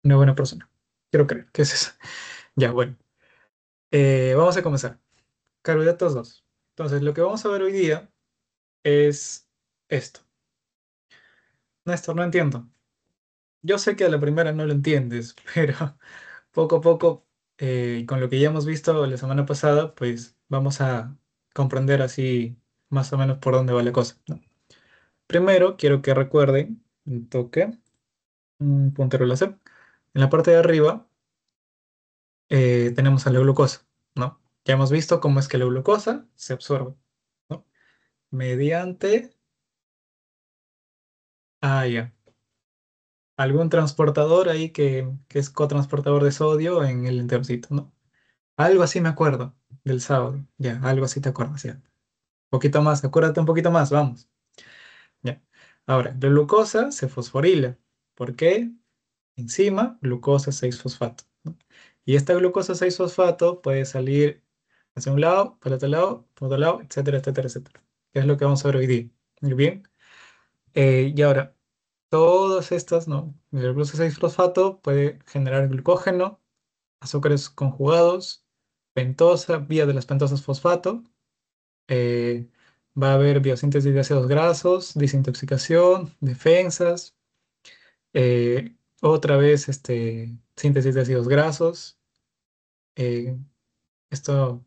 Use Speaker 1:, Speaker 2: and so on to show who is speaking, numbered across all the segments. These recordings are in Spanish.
Speaker 1: Una buena persona. Quiero creer que es eso. Ya, bueno. Vamos a comenzar. Carbohidratos 2. Entonces, lo que vamos a ver hoy día es esto. Néstor, no entiendo. Yo sé que a la primera no lo entiendes, pero poco a poco, con lo que ya hemos visto la semana pasada, pues vamos a comprender así más o menos por dónde va la cosa, ¿no? Primero, quiero que recuerden un toque, un puntero láser. En la parte de arriba tenemos a la glucosa, ¿no? Ya hemos visto cómo es que la glucosa se absorbe, ¿no? Mediante, ya, algún transportador ahí que es cotransportador de sodio en el enterocito, ¿no? Algo así me acuerdo del sábado, ya, algo así te acuerdas, ya. Un poquito más, acuérdate un poquito más, vamos, ya. Ahora, la glucosa se fosforila. ¿Por qué? Enzima glucosa 6-fosfato, ¿no? Y esta glucosa 6-fosfato puede salir hacia un lado, para el otro lado, por otro lado, etcétera, etcétera, etcétera. Que es lo que vamos a ver hoy día. Muy bien. Y ahora, todas estas, ¿no? La glucosa 6-fosfato puede generar glucógeno, azúcares conjugados, pentosa, vía de las pentosas fosfato. eh, Va a haber biosíntesis de ácidos grasos, desintoxicación, defensas. Otra vez, síntesis de ácidos grasos. eh, esto,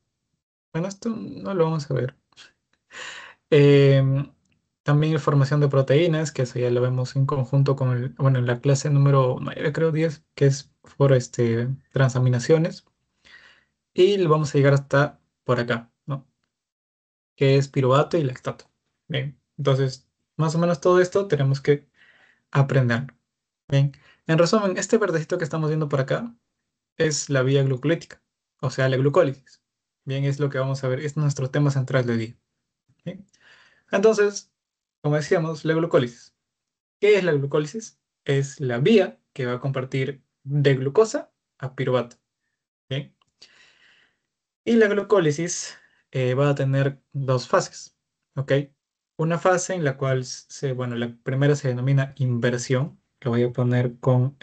Speaker 1: bueno, esto no lo vamos a ver. Em, También formación de proteínas, que eso ya lo vemos en conjunto con bueno, en la clase número 9 creo 10 que es por transaminaciones. Y lo vamos a llegar hasta por acá, ¿no? Que es piruvato y lactato. Bien, entonces, más o menos todo esto tenemos que aprenderlo. Bien, en resumen, este verdecito que estamos viendo por acá es la vía glucolítica, o sea, la glucólisis. Bien, es lo que vamos a ver, es nuestro tema central de día. Bien, entonces, como decíamos, la glucólisis. ¿Qué es la glucólisis? Es la vía que va a compartir de glucosa a piruvato. Bien, y la glucólisis va a tener dos fases. ¿Ok? Una fase en la cual bueno, la primera se denomina inversión. Lo voy a poner con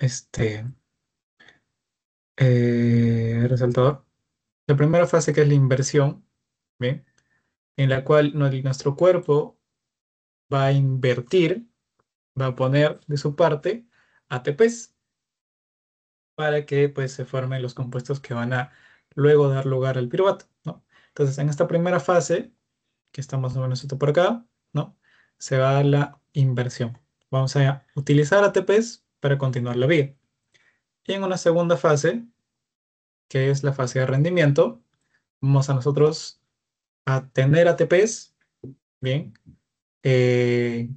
Speaker 1: resaltador. La primera fase que es la inversión, ¿bien? En la cual nuestro cuerpo va a invertir, va a poner de su parte ATPs para que pues se formen los compuestos que van a luego dar lugar al piruvato, ¿no? Entonces, en esta primera fase, que está más o menos esto por acá, ¿no? Se va a dar la inversión. Vamos a utilizar ATPs para continuar la vía. Y en una segunda fase, que es la fase de rendimiento, vamos a nosotros a tener ATPs, ¿bien? eh,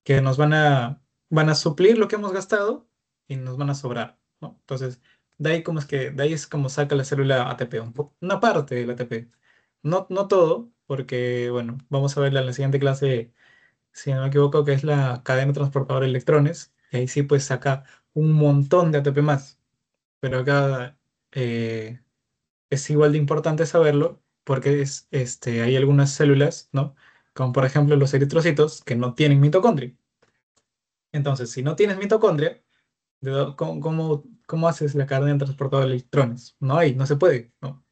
Speaker 1: que nos van a suplir lo que hemos gastado y nos van a sobrar, ¿no? Entonces, de ahí es como saca la célula ATP, una parte del ATP. No, no todo, porque, bueno, vamos a verla en la siguiente clase, si no me equivoco, que es la cadena transportadora de electrones, y ahí sí pues saca un montón de ATP más, pero acá eh, es igual de importante saberlo porque hay algunas células, ¿no? Como por ejemplo los eritrocitos que no tienen mitocondria. Entonces, si no tienes mitocondria, ¿cómo haces la cadena transportadora de electrones? No hay, no se puede, ¿no?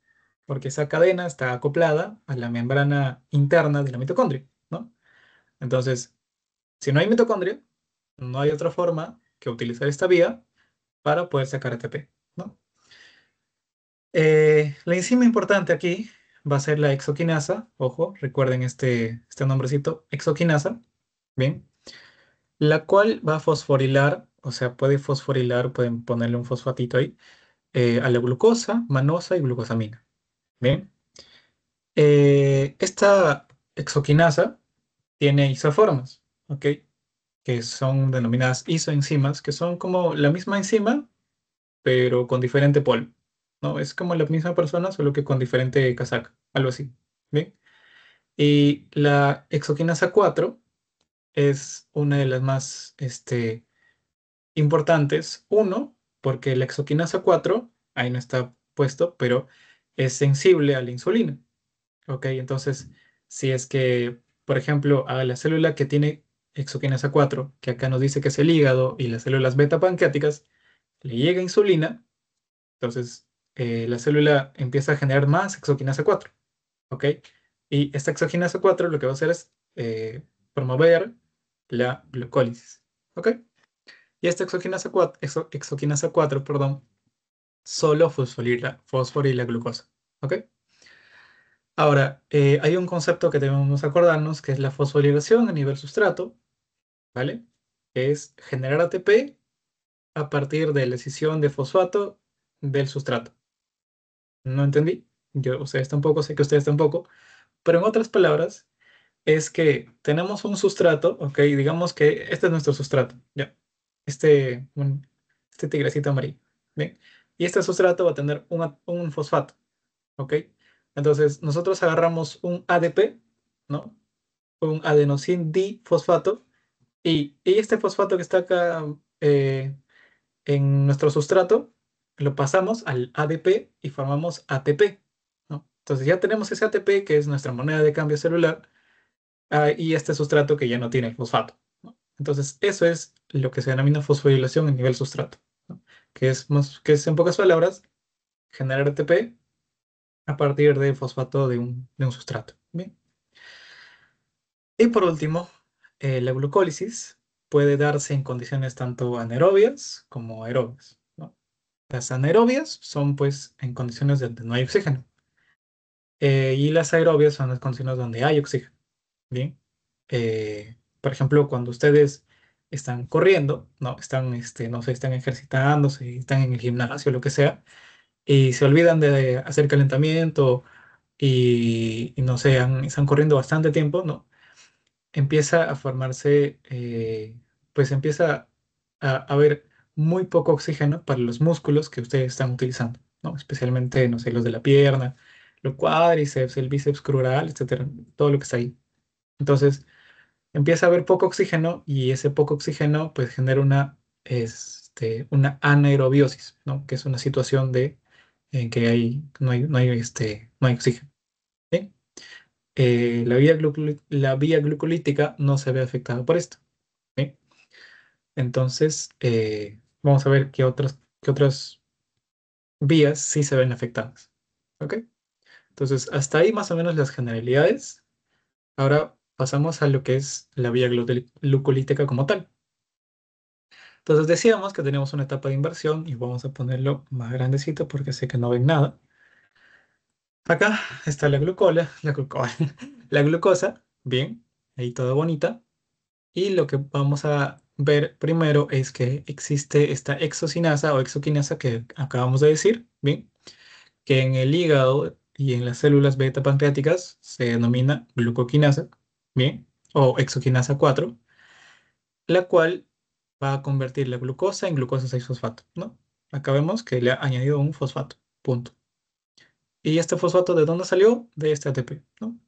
Speaker 1: Porque esa cadena está acoplada a la membrana interna de la mitocondria, ¿no? Entonces, si no hay mitocondria, no hay otra forma que utilizar esta vía para poder sacar ATP, ¿no? La enzima importante aquí va a ser la exoquinasa. Ojo, recuerden este nombrecito, exoquinasa. Bien, la cual va a fosforilar, o sea, puede fosforilar, pueden ponerle un fosfatito ahí, a la glucosa, manosa y glucosamina. Bien, esta exoquinasa tiene isoformas, ¿ok? Que son denominadas isoenzimas, que son como la misma enzima, pero con diferente polo, ¿no? Es como la misma persona, solo que con diferente casaca, algo así. ¿Bien? Y la exoquinasa 4 es una de las más importantes. Uno, porque la exoquinasa 4 ahí no está puesto, pero es sensible a la insulina. ¿Ok? Entonces, si es que, por ejemplo, a la célula que tiene exoquinasa 4 que acá nos dice que es el hígado, y las células beta pancreáticas, le llega insulina, entonces la célula empieza a generar más exoquinasa 4, ¿ok? Y esta exoquinasa 4 lo que va a hacer es promover la glucólisis, ¿ok? Y esta exoquinasa 4, perdón, solo fosforila glucosa, ¿ok? Ahora, hay un concepto que debemos acordarnos que es la fosforilación a nivel sustrato, ¿vale? Que es generar ATP a partir de la escisión de fosfato del sustrato. ¿No entendí? Yo, ustedes tampoco, sé que ustedes tampoco, pero en otras palabras, es que tenemos un sustrato, ¿ok? Digamos que este es nuestro sustrato, ¿ya? Este tigrecito amarillo, ¿bien? Y este sustrato va a tener un fosfato, ¿ok? Entonces, nosotros agarramos un ADP, ¿no? Un adenosín difosfato, y este fosfato que está acá en nuestro sustrato, lo pasamos al ADP y formamos ATP, ¿no? Entonces ya tenemos ese ATP que es nuestra moneda de cambio celular, y este sustrato que ya no tiene el fosfato, ¿no? Entonces eso es lo que se denomina fosforilación a nivel sustrato, ¿no? Que es en pocas palabras generar ATP a partir del fosfato de un sustrato. Bien. Y por último, la glucólisis puede darse en condiciones tanto anaerobias como aerobias, ¿no? Las anaerobias son pues en condiciones donde no hay oxígeno, y las aerobias son las condiciones donde hay oxígeno. Bien. Por ejemplo, cuando ustedes están corriendo, no, no sé, están ejercitándose, están en el gimnasio, lo que sea, y se olvidan de hacer calentamiento y no sé, están corriendo bastante tiempo, ¿no? Empieza a formarse, pues empieza a haber muy poco oxígeno para los músculos que ustedes están utilizando, ¿no? Especialmente, no sé, los de la pierna, los cuádriceps, el bíceps crural, etcétera, todo lo que está ahí. Entonces, empieza a haber poco oxígeno y ese poco oxígeno pues genera una anaerobiosis, ¿no? Que es una situación en que no hay oxígeno. ¿Sí? La vía glucolítica no se ve afectada por esto. ¿Sí? Entonces, vamos a ver qué otras vías sí se ven afectadas. ¿Ok? Entonces, hasta ahí más o menos las generalidades. Ahora pasamos a lo que es la vía glucolítica como tal. Entonces decíamos que teníamos una etapa de inversión y vamos a ponerlo más grandecito porque sé que no ven nada. Acá está la glucosa, bien, ahí toda bonita. Y lo que vamos a ver primero es que existe esta exocinasa o exoquinasa que acabamos de decir, bien, que en el hígado y en las células beta pancreáticas se denomina glucoquinasa, bien, o exoquinasa 4, la cual va a convertir la glucosa en glucosa 6-fosfato, ¿no? Acá vemos que le ha añadido un fosfato, punto. ¿Y este fosfato de dónde salió? De este ATP, ¿no?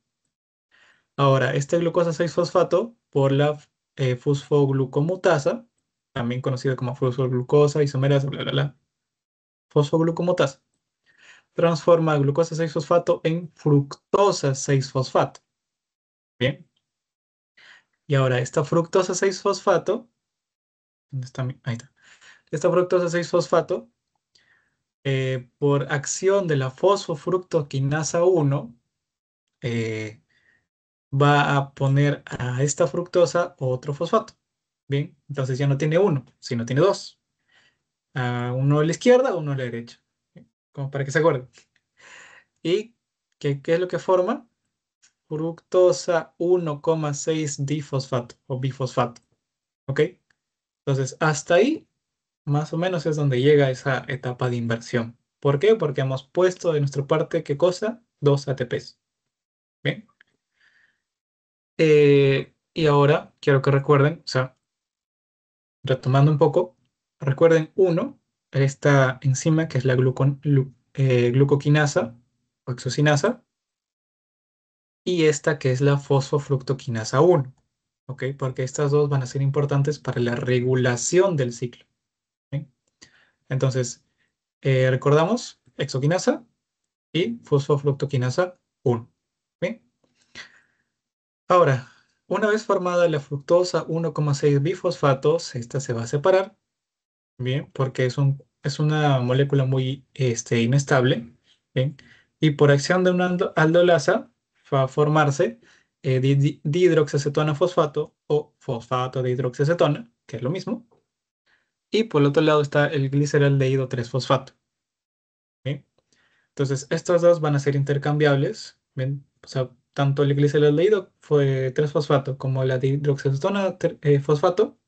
Speaker 1: Ahora, este glucosa 6-fosfato, por la fosfoglucomutasa, también conocida como fosfoglucosa, isomerasa, bla, bla, bla, fosfoglucomutasa, transforma glucosa 6-fosfato en fructosa 6-fosfato. Bien. Y ahora, esta fructosa 6-fosfato, ¿dónde está ahí está. Esta fructosa 6-fosfato, por acción de la fosfofructoquinasa 1, eh, va a poner a esta fructosa otro fosfato. Bien, entonces ya no tiene uno, sino tiene dos. Uno a la izquierda, uno a la derecha. Bien, como para que se acuerden. ¿Y qué es lo que forma? Fructosa 1,6 difosfato o bifosfato. ¿Ok? Entonces, hasta ahí, más o menos es donde llega esa etapa de inversión. ¿Por qué? Porque hemos puesto de nuestra parte, ¿qué cosa? Dos ATPs. Bien. Y ahora quiero que recuerden, o sea, retomando un poco, recuerden uno, esta enzima que es la glucoquinasa o exocinasa, y esta que es la fosfofructoquinasa 1, ¿ok? Porque estas dos van a ser importantes para la regulación del ciclo. ¿Sí? Entonces, recordamos exoquinasa y fosfofructoquinasa 1. ¿Sí? Ahora, una vez formada la fructosa 1,6 bifosfatos, esta se va a separar bien, porque es una molécula muy inestable, bien, y por acción de una aldolasa va a formarse dihidroxiacetona fosfato o fosfato de hidroxiacetona, que es lo mismo, y por el otro lado está el gliceraldehído 3-fosfato, bien. Entonces, estos dos van a ser intercambiables, bien, o sea, tanto el gliceraldehído fue 3-fosfato como la dihidroxiacetona fosfato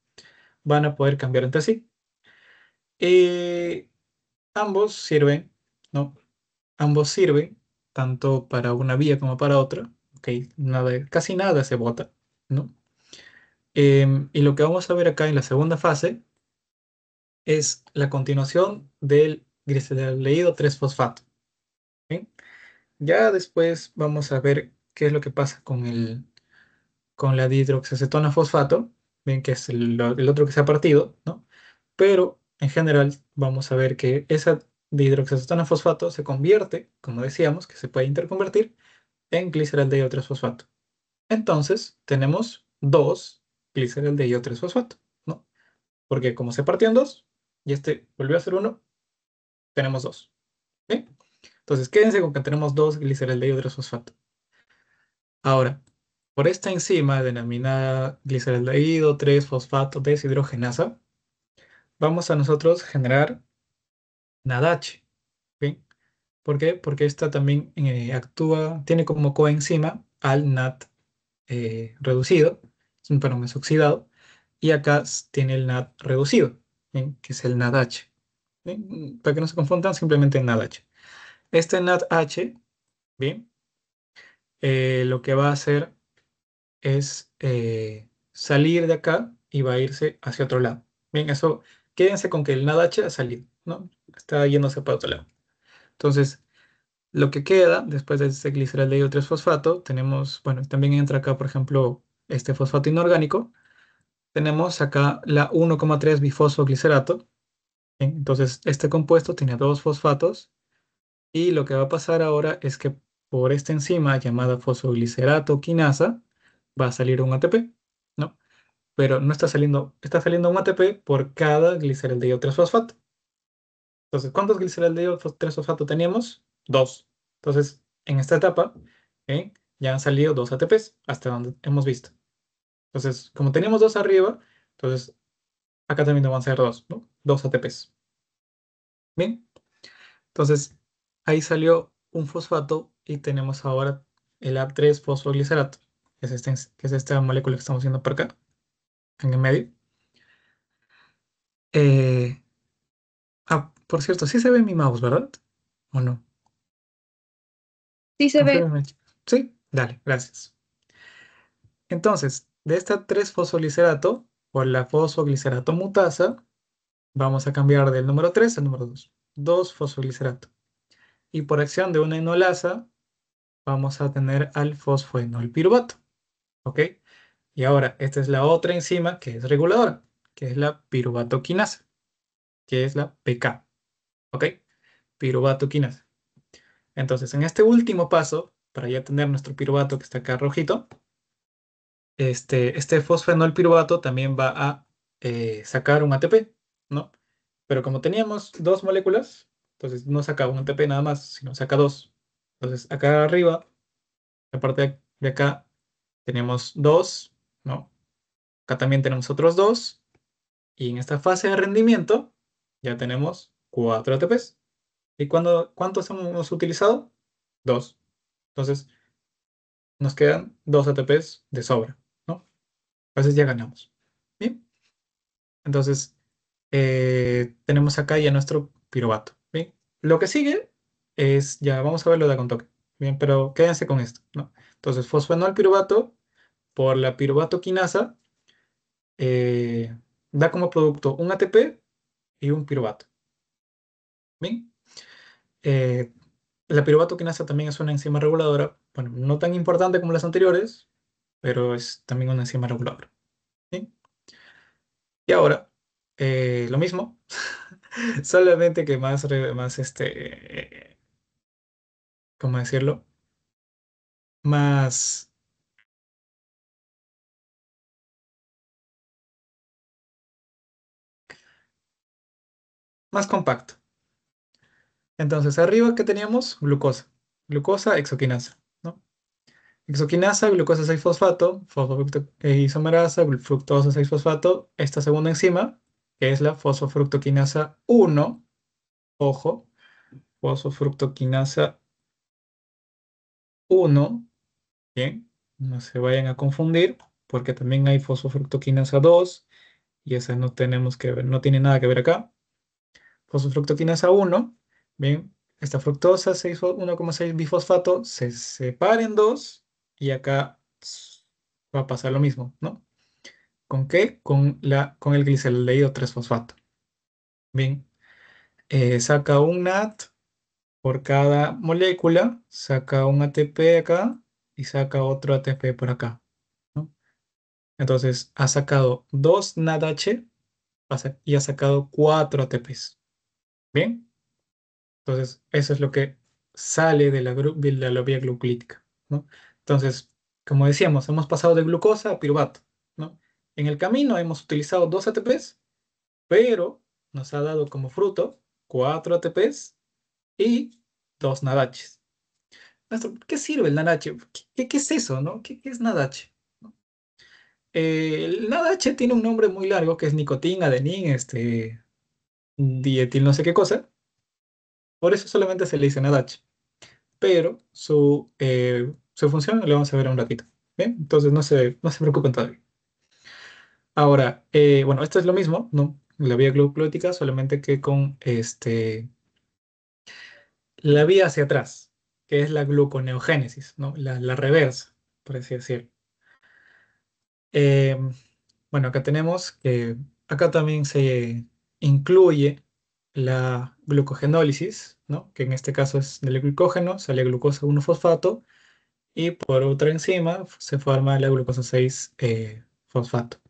Speaker 1: van a poder cambiar entre sí. Eh, Ambos sirven, ¿no? Ambos sirven tanto para una vía como para otra. Ok, casi nada se bota, ¿no? Y lo que vamos a ver acá en la segunda fase es la continuación del glicerdaldehído 3-fosfato. ¿Sí? Ya después vamos a ver qué es lo que pasa con la dihidroxiacetona fosfato, bien que es el otro que se ha partido, ¿no? Pero en general vamos a ver que esa dihidroxiacetona fosfato se convierte, como decíamos, que se puede interconvertir en gliceraldehído 3-fosfato. Entonces tenemos dos gliceraldehído 3-fosfato, ¿no? Porque como se partió en dos y este volvió a ser uno, tenemos dos. ¿Sí? Entonces quédense con que tenemos dos gliceraldehído 3-fosfato. Ahora, por esta enzima denominada gliceraldehído 3-fosfato deshidrogenasa, vamos a nosotros generar NADH. ¿Sí? ¿Por qué? Porque esta también actúa, tiene como coenzima al NAT reducido, perdón, es oxidado, y acá tiene el NAT reducido, ¿bien? Que es el NADH. ¿Bien? Para que no se confundan, simplemente NADH. Este NADH, ¿bien? Lo que va a hacer es salir de acá y va a irse hacia otro lado. Bien, eso, quédense con que el NADH ha salido, ¿no? Está yéndose para otro lado. Entonces, lo que queda después de este gliceraldehído 3-fosfato, tenemos, bueno, también entra acá, por ejemplo, este fosfato inorgánico. Tenemos acá la 1,3 bifosfoglicerato. Bien, entonces, este compuesto tiene dos fosfatos y lo que va a pasar ahora es que por esta enzima llamada fosfoglicerato quinasa va a salir un ATP, ¿no? Pero no está saliendo un ATP por cada gliceraldehído 3-fosfato. Entonces, ¿cuántos gliceraldehído 3-fosfato teníamos? Dos. Entonces, en esta etapa, ¿eh? Ya han salido dos ATPs hasta donde hemos visto. Entonces, como teníamos dos arriba, entonces acá también van a ser dos, ¿no? Dos ATPs. Bien, entonces ahí salió un fosfato y tenemos ahora el A3-fosfoglicerato, que es esta molécula que estamos viendo por acá, en el medio. Eh, por cierto, sí se ve mi mouse, ¿verdad? ¿O no?
Speaker 2: Sí se ve.
Speaker 1: Confírmame. Sí, dale, gracias. Entonces, de esta 3-fosfoglicerato, por la fosfoglicerato mutasa, vamos a cambiar del número 3 al número 2. 2-fosfoglicerato. Y por acción de una enolasa, vamos a tener al fosfoenolpiruvato. ¿Ok? Y ahora, esta es la otra enzima que es reguladora, que es la piruvato quinasa, que es la PK. ¿Ok? Piruvato quinasa. Entonces, en este último paso, para ya tener nuestro piruvato que está acá rojito, este fosfenolpiruvato también va a sacar un ATP, ¿no? Pero como teníamos dos moléculas, entonces no saca un ATP nada más, sino saca dos. Entonces, acá arriba, la parte de acá, tenemos dos, ¿no? Acá también tenemos otros dos. Y en esta fase de rendimiento ya tenemos 4 ATPs. ¿Y cuántos hemos utilizado? Dos. Entonces nos quedan 2 ATPs de sobra, ¿no? Entonces ya ganamos. Bien. Entonces tenemos acá ya nuestro piruvato. Bien. Lo que sigue es, ya vamos a verlo de con toque. Bien, pero quédense con esto, ¿no? Entonces fosfanol piruvato por la piruvato quinasa eh, da como producto un ATP y un piruvato. Bien. Eh, la piruvato quinasa también es una enzima reguladora, bueno, no tan importante como las anteriores, pero es también una enzima reguladora. ¿Sí? Y ahora, lo mismo, solamente que más ¿cómo decirlo? Más, más compacto. Entonces, arriba, ¿qué teníamos? Glucosa. Glucosa, hexoquinasa, ¿no? Hexoquinasa, glucosa 6-fosfato, isomerasa, fructosa 6-fosfato. Esta segunda enzima, que es la fosfofructoquinasa 1, ojo, fosfofructoquinasa 1, bien, no se vayan a confundir, porque también hay fosfofructoquinasa 2, y esa no tenemos que ver, no tiene nada que ver acá. Fosfofructoquinasa 1, bien, esta fructosa 1,6 bifosfato se separa en dos y acá va a pasar lo mismo, ¿no? ¿Con qué? Con el gliceraldehído 3-fosfato. Bien, saca un NAT por cada molécula, saca un ATP acá y saca otro ATP por acá, ¿no? Entonces ha sacado dos NADH y ha sacado cuatro ATPs. Bien. Entonces, eso es lo que sale de la vía glucolítica, ¿no? Entonces, como decíamos, hemos pasado de glucosa a piruvato, ¿no? En el camino hemos utilizado dos ATPs, pero nos ha dado como fruto cuatro ATPs y dos NADH. Maestro, ¿por qué sirve el NADH? ¿Qué es eso, no? ¿Qué es NADH? El NADH tiene un nombre muy largo que es nicotina, adenín, dietil no sé qué cosa. Por eso solamente se le dice NADH. Pero su función la vamos a ver en un ratito. ¿Bien? Entonces no se preocupen todavía. Ahora, bueno, esto es lo mismo, ¿no? La vía glucolítica, solamente que con la vía hacia atrás, que es la gluconeogénesis, ¿no? La reversa, por así decirlo. Eh, bueno, acá tenemos que acá también se incluye la glucogenólisis, ¿no? Que en este caso es del glucógeno, sale glucosa 1-fosfato. Y por otra enzima se forma la glucosa 6-fosfato.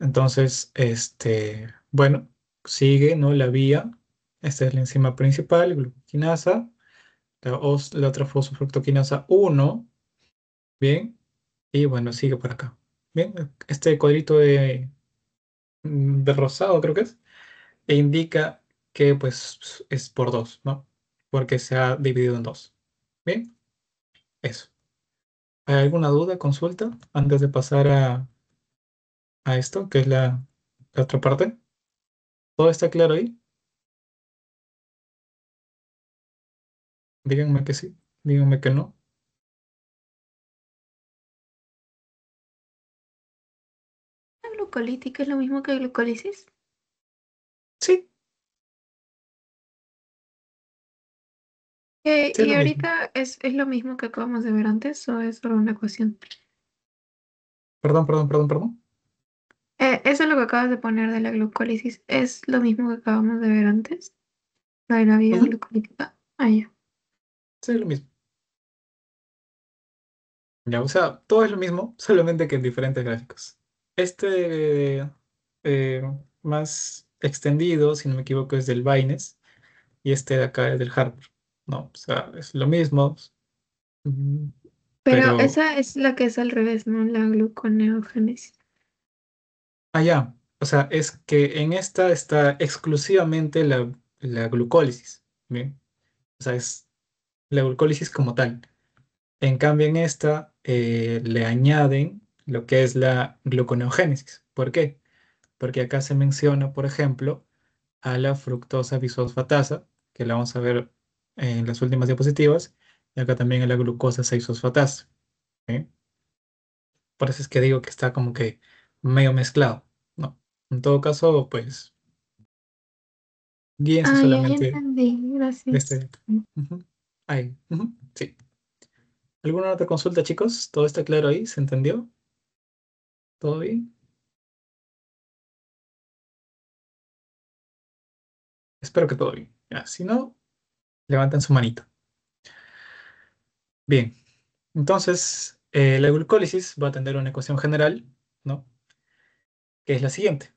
Speaker 1: Entonces, bueno, sigue, ¿no? La vía. Esta es la enzima principal, glucoquinasa. La otra fosfofructoquinasa 1. Bien. Y bueno, sigue por acá. Bien. Este cuadrito de rosado creo que es. E indica que pues es por dos, ¿no? Porque se ha dividido en dos. Bien. Eso. ¿Hay alguna duda, consulta antes de pasar a esto, que es la otra parte? ¿Todo está claro ahí? Díganme que sí, díganme que no.
Speaker 2: ¿La glucolítica es lo mismo que glucólisis?
Speaker 1: Sí, sí es
Speaker 2: ¿Y
Speaker 1: lo mismo.
Speaker 2: ahorita es lo mismo que acabamos de ver antes o es solo una ecuación?
Speaker 1: Perdón, perdón, perdón, perdón.
Speaker 2: Eso es lo que acabas de poner de la glucólisis. ¿Es lo mismo que acabamos de ver antes? Lo de la vía
Speaker 1: Ujú,
Speaker 2: glucolítica. Ah, ya.
Speaker 1: sí es lo mismo. Ya, o sea, todo es lo mismo, solamente que en diferentes gráficos. Este eh, más extendido, si no me equivoco, es del Baynes y este de acá es del Harvard. No, o sea, es lo mismo, mm,
Speaker 2: Pero
Speaker 1: pero
Speaker 2: esa es la que es al revés, ¿no? La gluconeogénesis.
Speaker 1: allá, o sea, es que en esta está exclusivamente la glucólisis, ¿bien? O sea, es la glucólisis como tal. En cambio, en esta le añaden lo que es la gluconeogénesis. ¿Por qué? Porque acá se menciona, por ejemplo, a la fructosa bisfosfatasa, que la vamos a ver en las últimas diapositivas, y acá también a la glucosa 6-fosfatasa. ¿Sí? Por eso es que digo que está como que medio mezclado, ¿no? En todo caso, pues, guíense
Speaker 2: Ah, ya
Speaker 1: solamente
Speaker 2: entendí.
Speaker 1: de
Speaker 2: Gracias.
Speaker 1: Ujú. Ahí, ujú, sí. ¿Alguna otra consulta, chicos? ¿Todo está claro ahí? ¿Se entendió? ¿Todo bien? Espero que todo bien. Ya, si no, levanten su manito. Bien, entonces la glucólisis va a tener una ecuación general, ¿no? Que es la siguiente.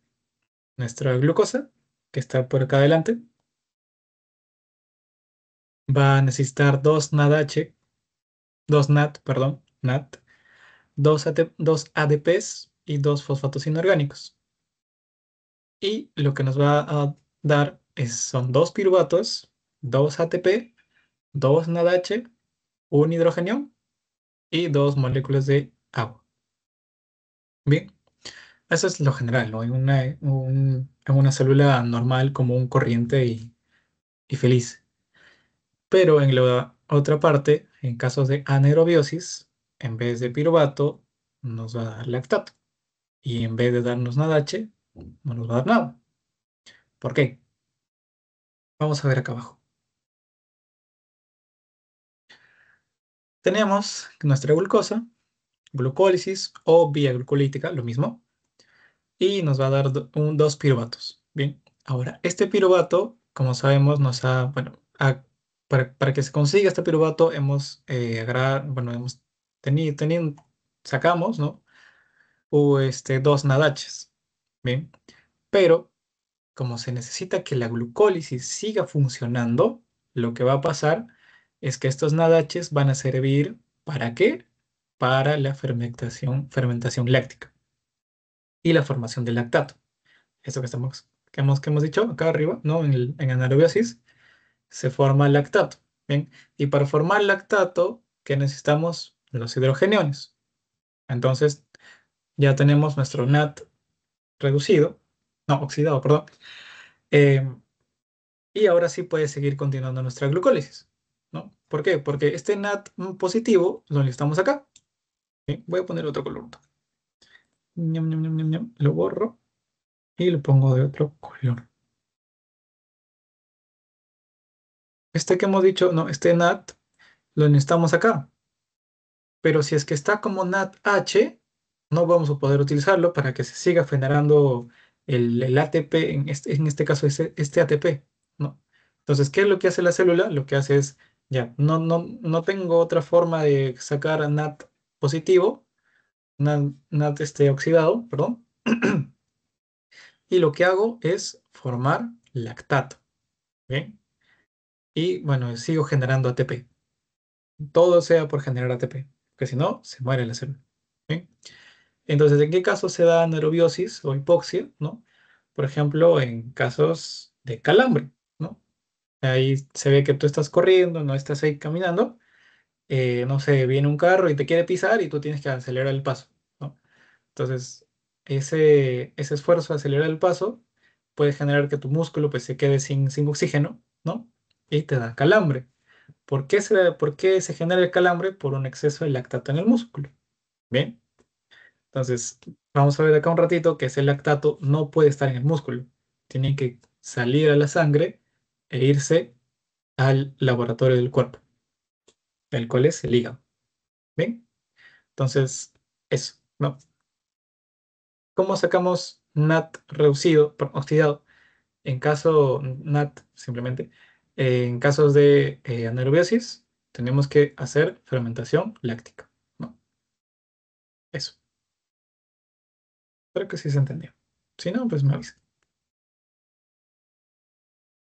Speaker 1: Nuestra glucosa, que está por acá adelante, va a necesitar dos NADH, dos NAT, perdón, NAT, dos ADPs y dos fosfatos inorgánicos. Y lo que nos va a dar son dos piruvatos, dos ATP, dos NADH, un hidrógeno y dos moléculas de agua. Bien, eso es lo general, ¿no? En una célula normal, común, corriente y feliz. Pero en la otra parte, en casos de anaerobiosis, en vez de piruvato, nos va a dar lactato. Y en vez de darnos NADH, no nos va a dar nada. ¿Por qué? Vamos a ver acá abajo. Tenemos nuestra glucosa, glucólisis o vía glucolítica, lo mismo, y nos va a dar dos piruvatos. Bien, ahora, este piruvato, como sabemos, bueno, para que se consiga este piruvato, bueno, hemos sacamos, ¿no? Dos nadaches. Bien, pero como se necesita que la glucólisis siga funcionando, lo que va a pasar es que estos nadaches van a servir ¿para qué? Para la fermentación láctica y la formación de lactato. Eso que hemos dicho acá arriba, ¿no? En anaerobiosis se forma lactato. Bien, y para formar lactato, ¿qué necesitamos? Los hidrogeniones. Entonces, ya tenemos nuestro NAT reducido, no, oxidado, perdón. Em, Y ahora sí puede seguir continuando nuestra glucólisis, ¿no? ¿Por qué? Porque este NAT positivo lo necesitamos acá. ¿Sí? Voy a poner otro color. Ñam, ñam, ñam, ñam, ñam. Lo borro y lo pongo de otro color. Este que hemos dicho, no, este NAT lo necesitamos acá. Pero si es que está como NADH, no vamos a poder utilizarlo para que se siga generando el ATP, en este caso este ATP, ¿no? Entonces, ¿qué es lo que hace la célula? Lo que hace es, ya, no tengo otra forma de sacar NAT positivo, NAT oxidado, perdón, y lo que hago es formar lactato, ¿bien? Y bueno, sigo generando ATP. Todo sea por generar ATP, porque si no, se muere la célula. ¿Bien? Entonces, ¿en qué casos se da anaerobiosis o hipoxia, ¿no? Por ejemplo, en casos de calambre, ¿no? Ahí se ve que tú estás corriendo, no estás ahí caminando, no sé, viene un carro y te quiere pisar y tú tienes que acelerar el paso, ¿no? Entonces, ese esfuerzo de acelerar el paso puede generar que tu músculo pues, se quede sin oxígeno, ¿no? Y te da calambre. Por qué se genera el calambre? Por un exceso de lactato en el músculo. Bien. Entonces, vamos a ver acá un ratito que ese lactato no puede estar en el músculo. Tiene que salir a la sangre e irse al laboratorio del cuerpo, el cual es el hígado. ¿Bien? Entonces, eso, ¿no? ¿Cómo sacamos NAT reducido, oxidado? En caso, NAT simplemente, en casos de anaerobiosis, tenemos que hacer fermentación láctica, ¿no? Eso. Espero que sí se entendió. Si no, pues me avisa.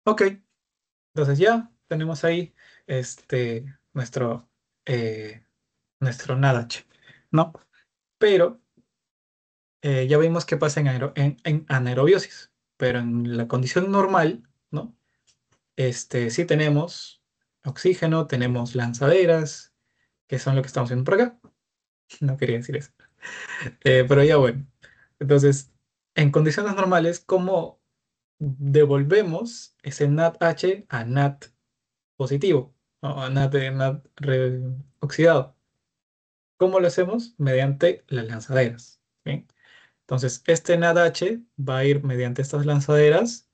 Speaker 1: Ok. Entonces ya tenemos ahí nuestro, nuestro NADH, ¿no? Pero ya vimos qué pasa en anaerobiosis, pero en la condición normal, ¿no? Sí tenemos oxígeno, tenemos lanzaderas, que son lo que estamos viendo por acá. No quería decir eso. Pero ya bueno. Entonces, en condiciones normales, ¿cómo devolvemos ese NADH a NAT positivo, ¿no? Oxidado? ¿Cómo lo hacemos? Mediante las lanzaderas. ¿Bien? Entonces, este NADH va a ir mediante estas lanzaderas,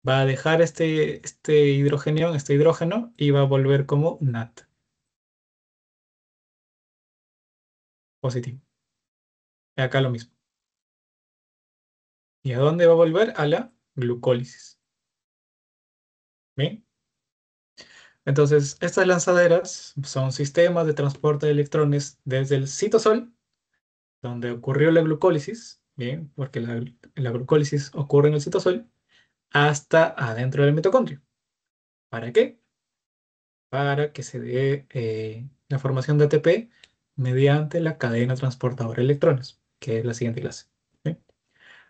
Speaker 1: va a dejar este hidrógeno y va a volver como NAT positivo. Y acá lo mismo. ¿Y a dónde va a volver? A la glucólisis. ¿Bien? Entonces, estas lanzaderas son sistemas de transporte de electrones desde el citosol, donde ocurrió la glucólisis, ¿bien? Porque la glucólisis ocurre en el citosol, hasta adentro del mitocondrio. ¿Para qué? Para que se dé la formación de ATP mediante la cadena transportadora de electrones, que es la siguiente clase. ¿Sí?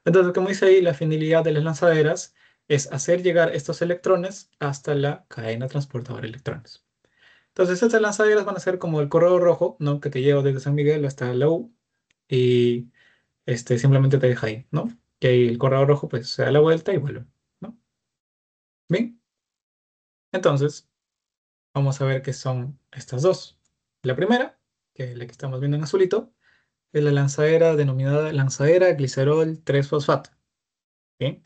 Speaker 1: Entonces, como dice ahí, la finalidad de las lanzaderas es hacer llegar estos electrones hasta la cadena transportadora de electrones. Entonces, estas lanzaderas van a ser como el correo rojo, ¿no? Que te lleva desde San Miguel hasta la U y simplemente te deja ahí, ¿no? Que ahí el correo rojo pues se da la vuelta y vuelve, ¿no? Bien, entonces vamos a ver qué son estas dos. La primera, que es la que estamos viendo en azulito, es la lanzadera denominada lanzadera glicerol 3-fosfato, ¿bien?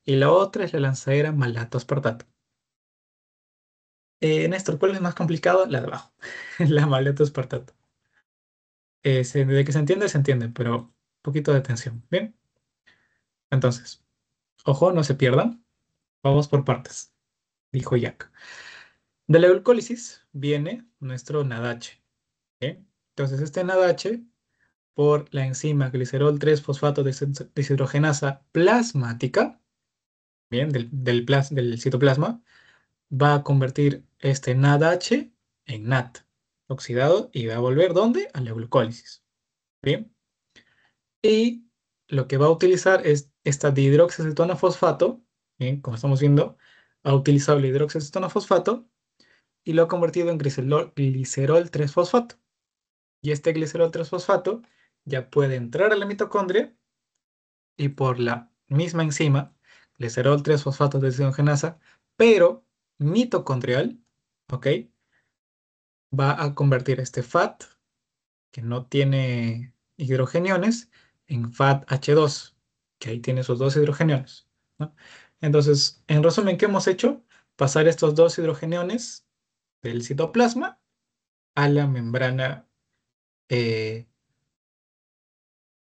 Speaker 1: Y la otra es la lanzadera malato aspartato. Néstor, ¿cuál es más complicado? La de abajo, la malato aspartato. De que se entiende, pero un poquito de atención, ¿bien? Entonces, ojo, no se pierdan. Vamos por partes, dijo Jack. De la glucólisis viene nuestro NADH. ¿Ok? Entonces, este NADH, por la enzima glicerol 3-fosfato deshidrogenasa plasmática, bien, del citoplasma, va a convertir este NADH en NAT, oxidado, y va a volver ¿dónde? A la glucólisis. Bien. Y lo que va a utilizar es esta dihidroxicetona fosfato, bien, como estamos viendo, ha utilizado el hidroxicetona fosfato y lo ha convertido en glicerol 3-fosfato. Y este glicerol 3-fosfato ya puede entrar a la mitocondria y por la misma enzima, glicerol 3-fosfato deshidrogenasa, pero mitocondrial, ¿ok? Va a convertir este FAT, que no tiene hidrogeniones, en FAT-H2, que ahí tiene sus dos hidrogeniones, ¿no? Entonces, en resumen, ¿qué hemos hecho? Pasar estos dos hidrogeniones del citoplasma a la membrana eh,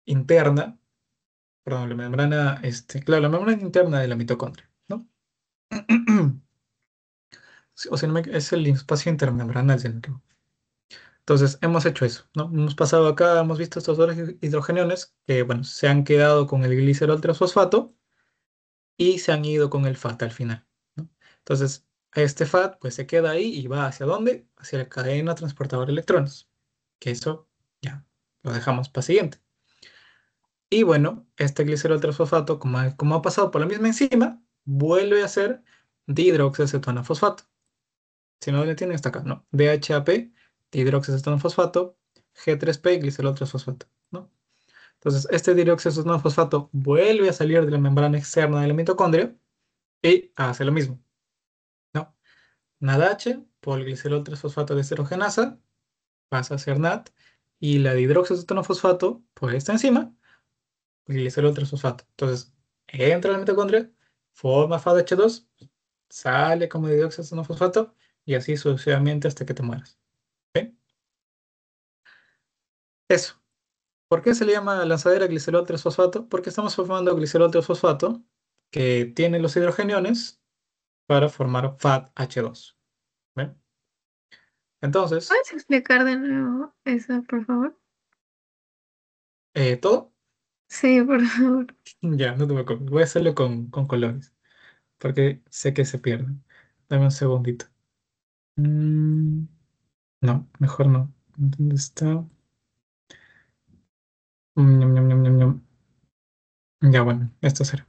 Speaker 1: interna, perdón, la membrana, claro, la membrana interna de la mitocondria, ¿no? O sea, es el espacio intermembranal, si no me equivoco. Entonces, hemos hecho eso, ¿no? Hemos pasado acá, hemos visto estos dos hidrogeniones que, bueno, se han quedado con el glicerol 3-fosfato y se han ido con el FAT al final, ¿no? Entonces, este FAT, pues, se queda ahí y va ¿hacia dónde? Hacia la cadena transportadora de electrones, que eso ya lo dejamos para siguiente. Y bueno, este glicerol 3-fosfato, como ha pasado por la misma enzima, vuelve a ser dihidroxicetona fosfato. Si no le tienen hasta acá, ¿no? DHAP, dihidroxicetona fosfato, G3P, glicerol 3-fosfato, ¿no? Entonces, este dihidroxicetona fosfato vuelve a salir de la membrana externa de la mitocondria y hace lo mismo, ¿no? NADH por el glicerol 3-fosfato deshidrogenasa pasa a ser NAT y la dihidroxicetona fosfato por esta enzima glicerol 3-fosfato. Entonces, entra a la mitocondria, forma FADH2, sale como dióxido de fosfato y así sucesivamente hasta que te mueras. ¿Ok? Eso. ¿Por qué se le llama lanzadera glicerol 3-fosfato? Porque estamos formando glicerol 3-fosfato que tiene los hidrogeniones para formar FADH2. ¿Ven? Entonces,
Speaker 2: ¿Puedes explicar de nuevo eso, por favor?
Speaker 1: todo,
Speaker 2: Sí, por favor.
Speaker 1: ya, no te preocupes. Voy a hacerlo con colores porque sé que se pierden. Dame un segundito. Mm, no, mejor no. ¿Dónde está? Ñam, ñam, ñam, ñam, ñam. Ya, bueno, esto será.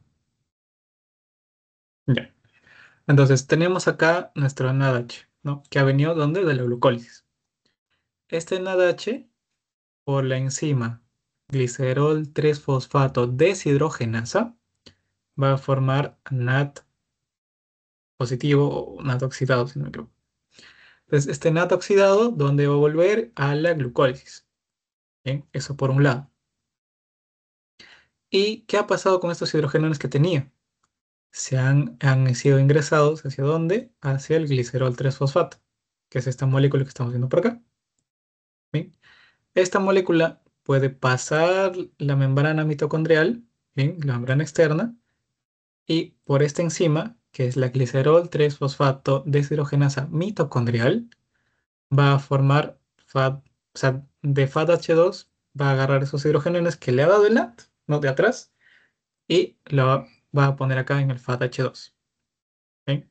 Speaker 1: Ya. Entonces, tenemos acá nuestro NADH, ¿no? Que ha venido, ¿dónde? De la glucólisis. Este NADH, por la enzima glicerol 3-fosfato deshidrogenasa, va a formar NAT positivo o NAT oxidado, si no me equivoco. Entonces, este NAT oxidado, ¿dónde va a volver? A la glucólisis. Bien, eso por un lado. ¿Y qué ha pasado con estos hidrogeniones que tenía? Han sido ingresados ¿hacia dónde? Hacia el glicerol 3-fosfato, que es esta molécula que estamos viendo por acá. ¿Bien? Esta molécula puede pasar la membrana mitocondrial, ¿bien? La membrana externa, y por esta enzima, que es la glicerol 3-fosfato deshidrogenasa mitocondrial, va a formar FAD, o sea, de FADH2 va a agarrar esos hidrogeniones que le ha dado el NAT, ¿no? De atrás, y lo va a poner acá en el FADH2. ¿Bien?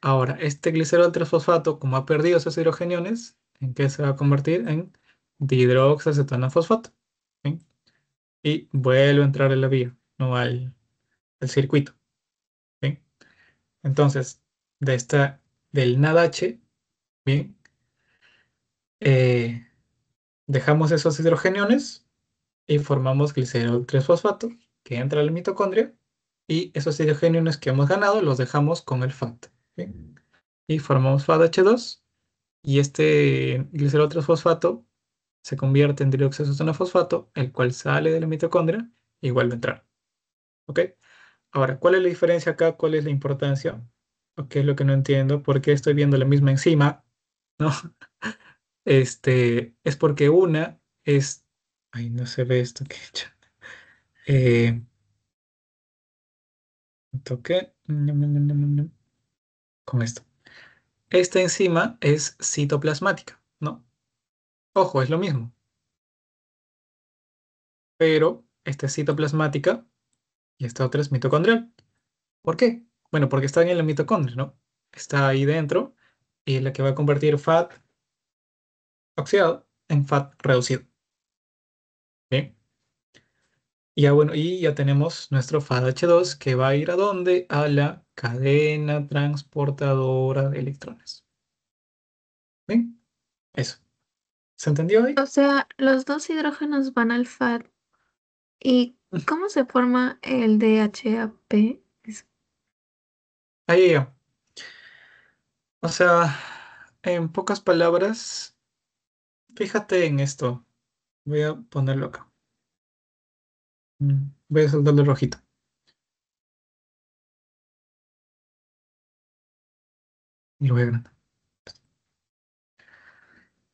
Speaker 1: Ahora, este glicerol 3-fosfato, como ha perdido esos hidrogeniones, ¿en qué se va a convertir? En dihidroxacetona fosfato. ¿Sí? Y vuelve a entrar en la vía, no al circuito. Entonces, de esta, del NADH, bien, eh, dejamos esos hidrogeniones y formamos glicerol 3-fosfato que entra a la mitocondria y esos hidrogeniones que hemos ganado los dejamos con el FAT. ¿Bien? Y formamos FADH2 y este glicerol 3-fosfato se convierte en dioxoesoteno fosfato, el cual sale de la mitocondria y vuelve a entrar. ¿Ok? Ahora, ¿cuál es la diferencia acá? ¿Cuál es la importancia? ¿O qué es lo que no entiendo? ¿Por qué estoy viendo la misma enzima? ¿No? Es porque una es... Ay, no se ve esto que he hecho. Eh, Toqué con esto. Esta enzima es citoplasmática, ¿no? Ojo, es lo mismo, pero esta es citoplasmática y esta otra es mitocondrial. ¿Por qué? Bueno, porque está en la mitocondria, ¿no? Está ahí dentro y es la que va a convertir FAT oxidado en FAT reducido. ¿Bien? Y ya bueno, y ya tenemos nuestro FADH2 que va a ir ¿a dónde? A la cadena transportadora de electrones. ¿Bien? Eso. ¿Se entendió ahí?
Speaker 2: O sea, los dos hidrógenos van al FAT. ¿Y cómo se forma el DHAP?
Speaker 1: Ahí ya. O sea, en pocas palabras, fíjate en esto. Voy a ponerlo acá. Voy a soltarlo rojito. Y lo voy a agrandar.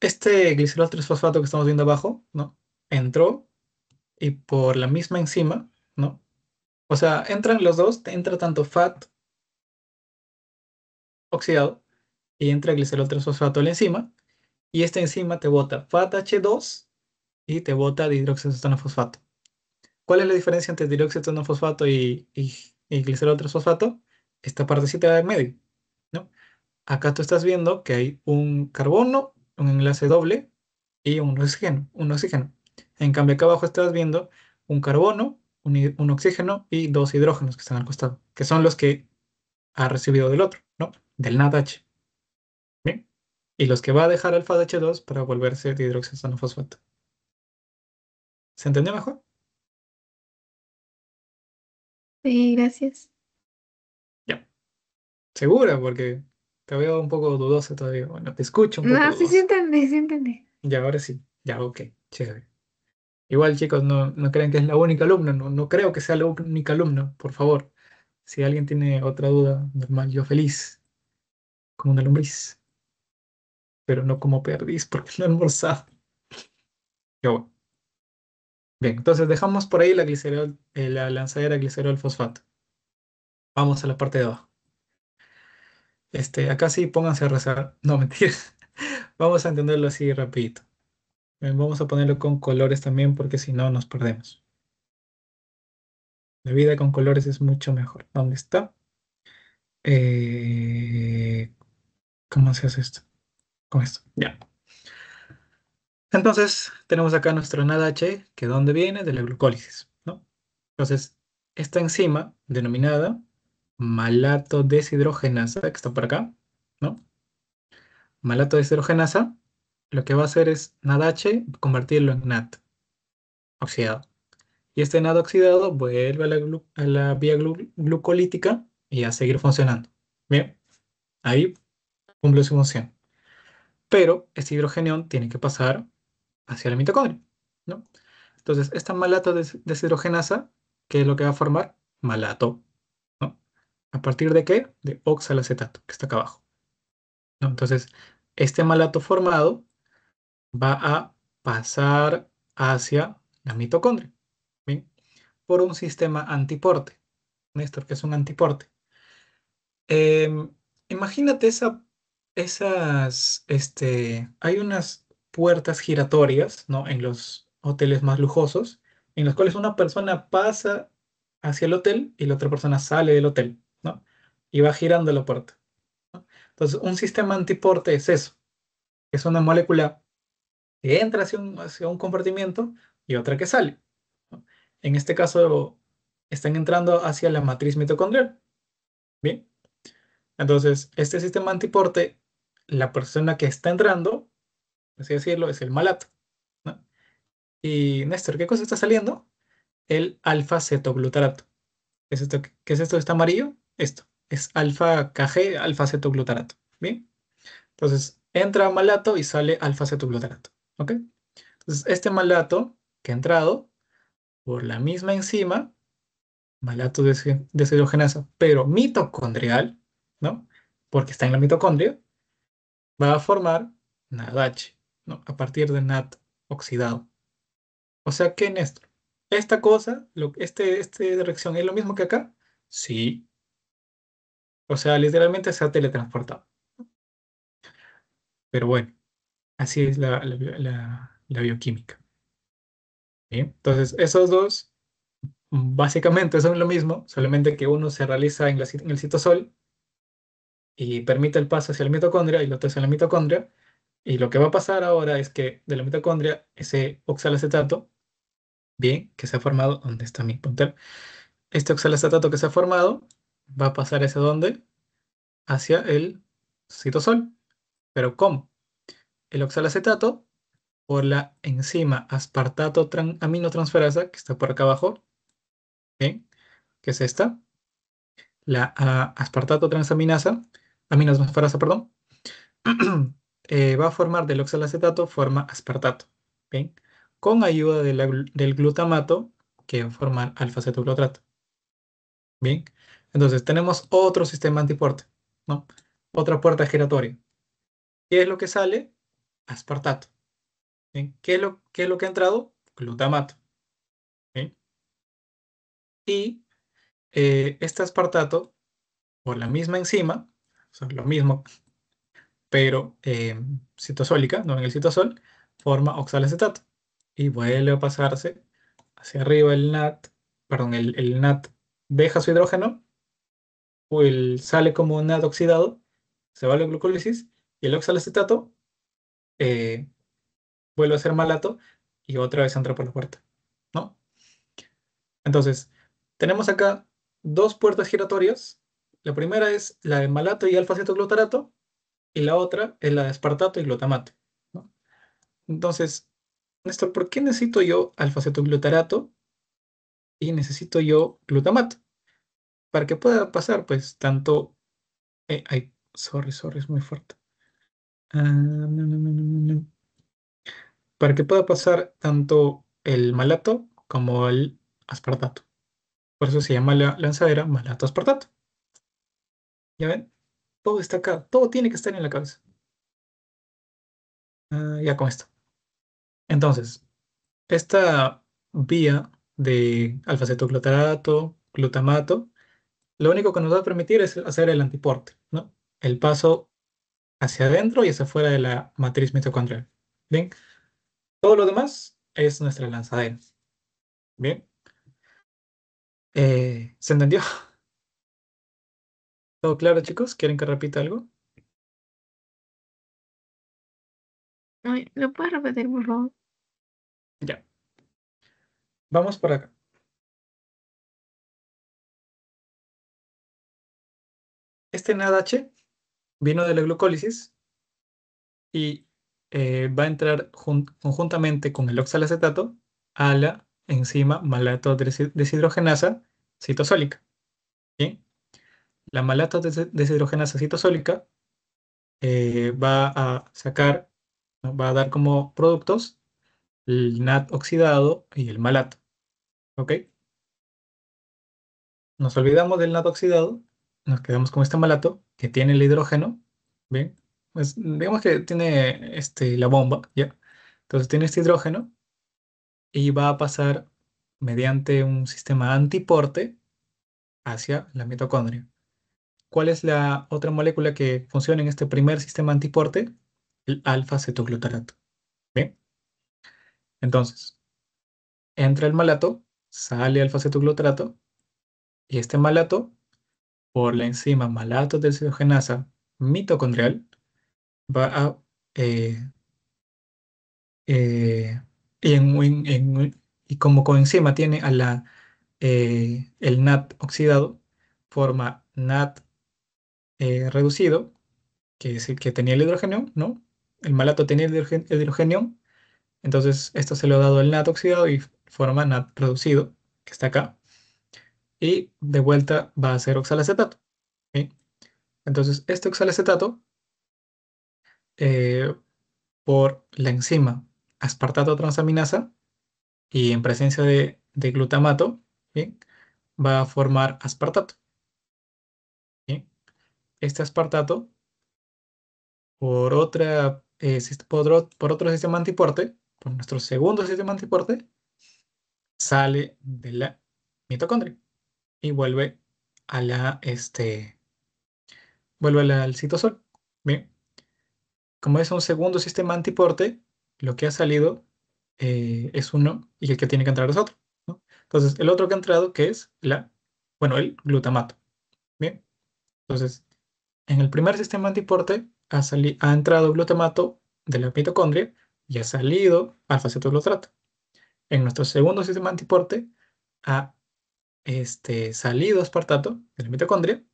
Speaker 1: Este glicerol 3-fosfato que estamos viendo abajo, ¿no? Entró y por la misma enzima, ¿no? O sea, entran los dos, entra tanto FAT oxidado y entra glicerol 3-fosfato a la enzima, y esta enzima te bota FATH2 y te bota dihidroxioetano fosfato. ¿Cuál es la diferencia entre dihidroxioetano fosfato y glicerol 3-fosfato? Esta partecita de en medio, ¿no? Acá tú estás viendo que hay un carbono, un enlace doble y un oxígeno, un oxígeno. En cambio, acá abajo estás viendo un carbono, un oxígeno y dos hidrógenos que están al costado, que son los que ha recibido del otro, ¿no? Del NADH. ¿Bien? Y los que va a dejar alfa H2 para volverse dihidroxioetano fosfato. ¿Se entendió mejor?
Speaker 2: Sí, gracias.
Speaker 1: Ya. Segura, porque te veo un poco dudosa todavía. Bueno, te escucho un poco
Speaker 2: No, sí, sí
Speaker 1: dudosa.
Speaker 2: entendí, sí entendí.
Speaker 1: Ya, ahora sí. Ya, ok. Chévere. Igual, chicos, no crean que es la única alumna. No creo que sea la única alumna, por favor. Si alguien tiene otra duda, normal, yo feliz, como una lombriz, pero no como perdiz porque no he almorzado. Ya, bueno. Bien, entonces dejamos por ahí la glicerol, la lanzadera glicerol fosfato. Vamos a la parte de abajo. Acá sí pónganse a rezar. No, mentira. Vamos a entenderlo así rapidito. Vamos a ponerlo con colores también porque si no nos perdemos. La vida con colores es mucho mejor. ¿Dónde está? Eh, ¿Cómo se hace esto? Con esto. Ya. Entonces, tenemos acá nuestro NADH, que ¿dónde viene? De la glucólisis, ¿no? Entonces, esta enzima, denominada malato deshidrogenasa, que está por acá, ¿no? Malato deshidrogenasa, lo que va a hacer es NADH convertirlo en NAT, oxidado. Y este NAD oxidado vuelve a a la vía glucolítica y a seguir funcionando. Bien, ahí cumple su función. Pero este hidrogenión tiene que pasar hacia la mitocondria, ¿no? Entonces, esta malato deshidrogenasa, ¿qué es lo que va a formar? Malato, ¿no? ¿A partir de qué? De oxalacetato, que está acá abajo, ¿no? Entonces, este malato formado va a pasar hacia la mitocondria, ¿bien? Por un sistema antiporte. Néstor, que es un antiporte. Em, Imagínate hay unas puertas giratorias, ¿no? En los hoteles más lujosos, en los cuales una persona pasa hacia el hotel y la otra persona sale del hotel, ¿no? Y va girando la puerta, ¿no? Entonces, un sistema antiporte es eso, es una molécula que entra hacia un compartimiento y otra que sale, ¿no? En este caso, están entrando hacia la matriz mitocondrial, ¿bien? Entonces, este sistema antiporte, la persona que está entrando, por así decirlo, es el malato, ¿no? Y Néstor, ¿qué cosa está saliendo? El alfa-cetoglutarato. ¿Qué es esto que está amarillo? Esto es alfa-KG, alfa-cetoglutarato. ¿Bien? Entonces, entra malato y sale alfa-cetoglutarato. ¿Ok? Entonces, este malato que ha entrado por la misma enzima, malato deshidrogenasa, pero mitocondrial, ¿no? Porque está en la mitocondria, va a formar NADH, ¿no? A partir de NAD oxidado. O sea que, Néstor, esta cosa, este reacción es lo mismo que acá. Sí. O sea, literalmente se ha teletransportado. Pero bueno, así es la bioquímica. ¿Bien? Entonces, esos dos básicamente son lo mismo, solamente que uno se realiza en el citosol y permite el paso hacia la mitocondria y lo otro hacia la mitocondria. Y lo que va a pasar ahora es que de la mitocondria, ese oxalacetato, bien, que se ha formado, ¿dónde está mi punter? Este oxalacetato que se ha formado va a pasar hacia dónde? Hacia el citosol. ¿Pero cómo? El oxalacetato por la enzima aspartato aminotransferasa, que está por acá abajo, ¿bien? Que es esta, la aspartato transaminasa, aminotransferasa, perdón, va a formar del oxalacetato, forma aspartato, ¿bien? Con ayuda del glutamato, que va a formar alfa-cetoglutarato, ¿bien? Entonces tenemos otro sistema antiporte, ¿no? Otra puerta giratoria. ¿Qué es lo que sale? Aspartato, ¿bien? ¿Qué es lo que ha entrado? Glutamato, ¿bien? Y este aspartato, por la misma enzima, o sea, lo mismo, pero citosólica, no en el citosol, forma oxalacetato. Y vuelve a pasarse hacia arriba el NAT, perdón, el NAT deja su hidrógeno, o sale como NAT oxidado, se va a la glucólisis, y el oxalacetato eh, vuelve a ser malato y otra vez entra por la puerta, ¿no? Entonces, tenemos acá dos puertas giratorias. La primera es la de malato y alfa-cetoglutarato, y la otra es la de aspartato y glutamato, ¿no? Entonces, Néstor, ¿por qué necesito yo alfa-cetoglutarato y necesito yo glutamato? Para que pueda pasar, pues, tanto... ay, sorry, es muy fuerte. No, no, no, no, no, no. Para que pueda pasar tanto el malato como el aspartato. Por eso se llama la lanzadera malato-aspartato. ¿Ya ven? Todo está acá, todo tiene que estar en la cabeza. Ya con esto. Entonces, esta vía de alfa-cetoglutarato, glutamato, lo único que nos va a permitir es hacer el antiporte, ¿no? El paso hacia adentro y hacia afuera de la matriz mitocondrial. Bien, todo lo demás es nuestra lanzadera. Bien, ¿se entendió? ¿Todo claro, chicos? ¿Quieren que repita algo?
Speaker 2: Ay, ¿lo puedes repetir, por favor?
Speaker 1: Ya, vamos por acá. Este NADH vino de la glucólisis y va a entrar conjuntamente con el oxalacetato a la enzima malato deshidrogenasa citosólica. Bien, la malato deshidrogenasa citosólica va a sacar, ¿no? Va a dar como productos el NAT oxidado y el malato. ¿Ok? Nos olvidamos del NAT oxidado, nos quedamos con este malato que tiene el hidrógeno. Bien, pues, digamos que tiene la bomba, ¿ya? Entonces tiene este hidrógeno y va a pasar mediante un sistema antiporte hacia la mitocondria. ¿Cuál es la otra molécula que funciona en este primer sistema antiporte? El alfa-cetoglutarato. Bien, entonces entra el malato, sale alfa-cetoglutarato y este malato, por la enzima malato desogenasa mitocondrial, va a eh, eh, y, y como coenzima tiene el NAT oxidado, forma NAT reducido, que es el que tenía el hidrógeno, ¿no? El malato tenía el hidrógeno, entonces esto se lo ha dado el NAT oxidado y forma NAT reducido, que está acá, y de vuelta va a ser oxalacetato, ¿sí? Entonces este oxalacetato, eh, por la enzima aspartato transaminasa y en presencia de glutamato, ¿sí? Va a formar aspartato, ¿sí? Este aspartato, por otra, por otro sistema antiporte, por nuestro segundo sistema antiporte, sale de la mitocondria y al citosol. Bien, como es un segundo sistema antiporte, lo que ha salido es uno y el que tiene que entrar es otro, ¿no? Entonces, el otro que ha entrado, que es el glutamato. Bien, entonces, en el primer sistema antiporte ha entrado glutamato de la mitocondria y ha salido alfa-cetoglutarato. En nuestro segundo sistema antiporte ha salido aspartato de la mitocondria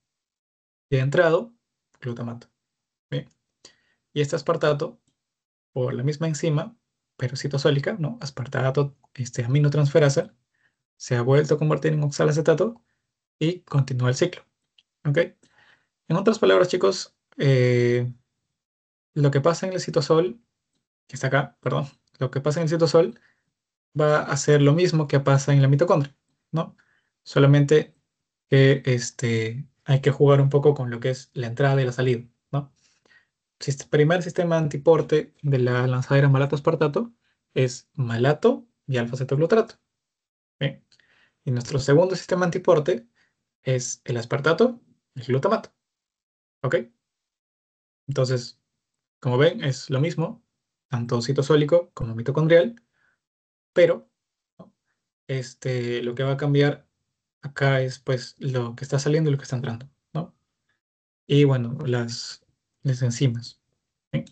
Speaker 1: y ha entrado glutamato. ¿Bien? Y este aspartato, por la misma enzima, pero citosólica, ¿no? Aspartato, aminotransferasa, se ha vuelto a convertir en oxalacetato y continúa el ciclo. ¿Ok? En otras palabras, chicos, lo que pasa en el citosol, que está acá, perdón, lo que pasa en el citosol va a ser lo mismo que pasa en la mitocondria, ¿no? Solamente que hay que jugar un poco con lo que es la entrada y la salida, ¿no? Primer sistema antiporte de la lanzadera malato-aspartato es malato y alfa-cetoglutarato. ¿Bien? Y nuestro segundo sistema antiporte es el aspartato y el glutamato. ¿Ok? Entonces, como ven, es lo mismo, tanto citosólico como mitocondrial, pero ¿no? Lo que va a cambiar acá es pues lo que está saliendo y lo que está entrando, ¿no? Y bueno, las enzimas. ¿Sí?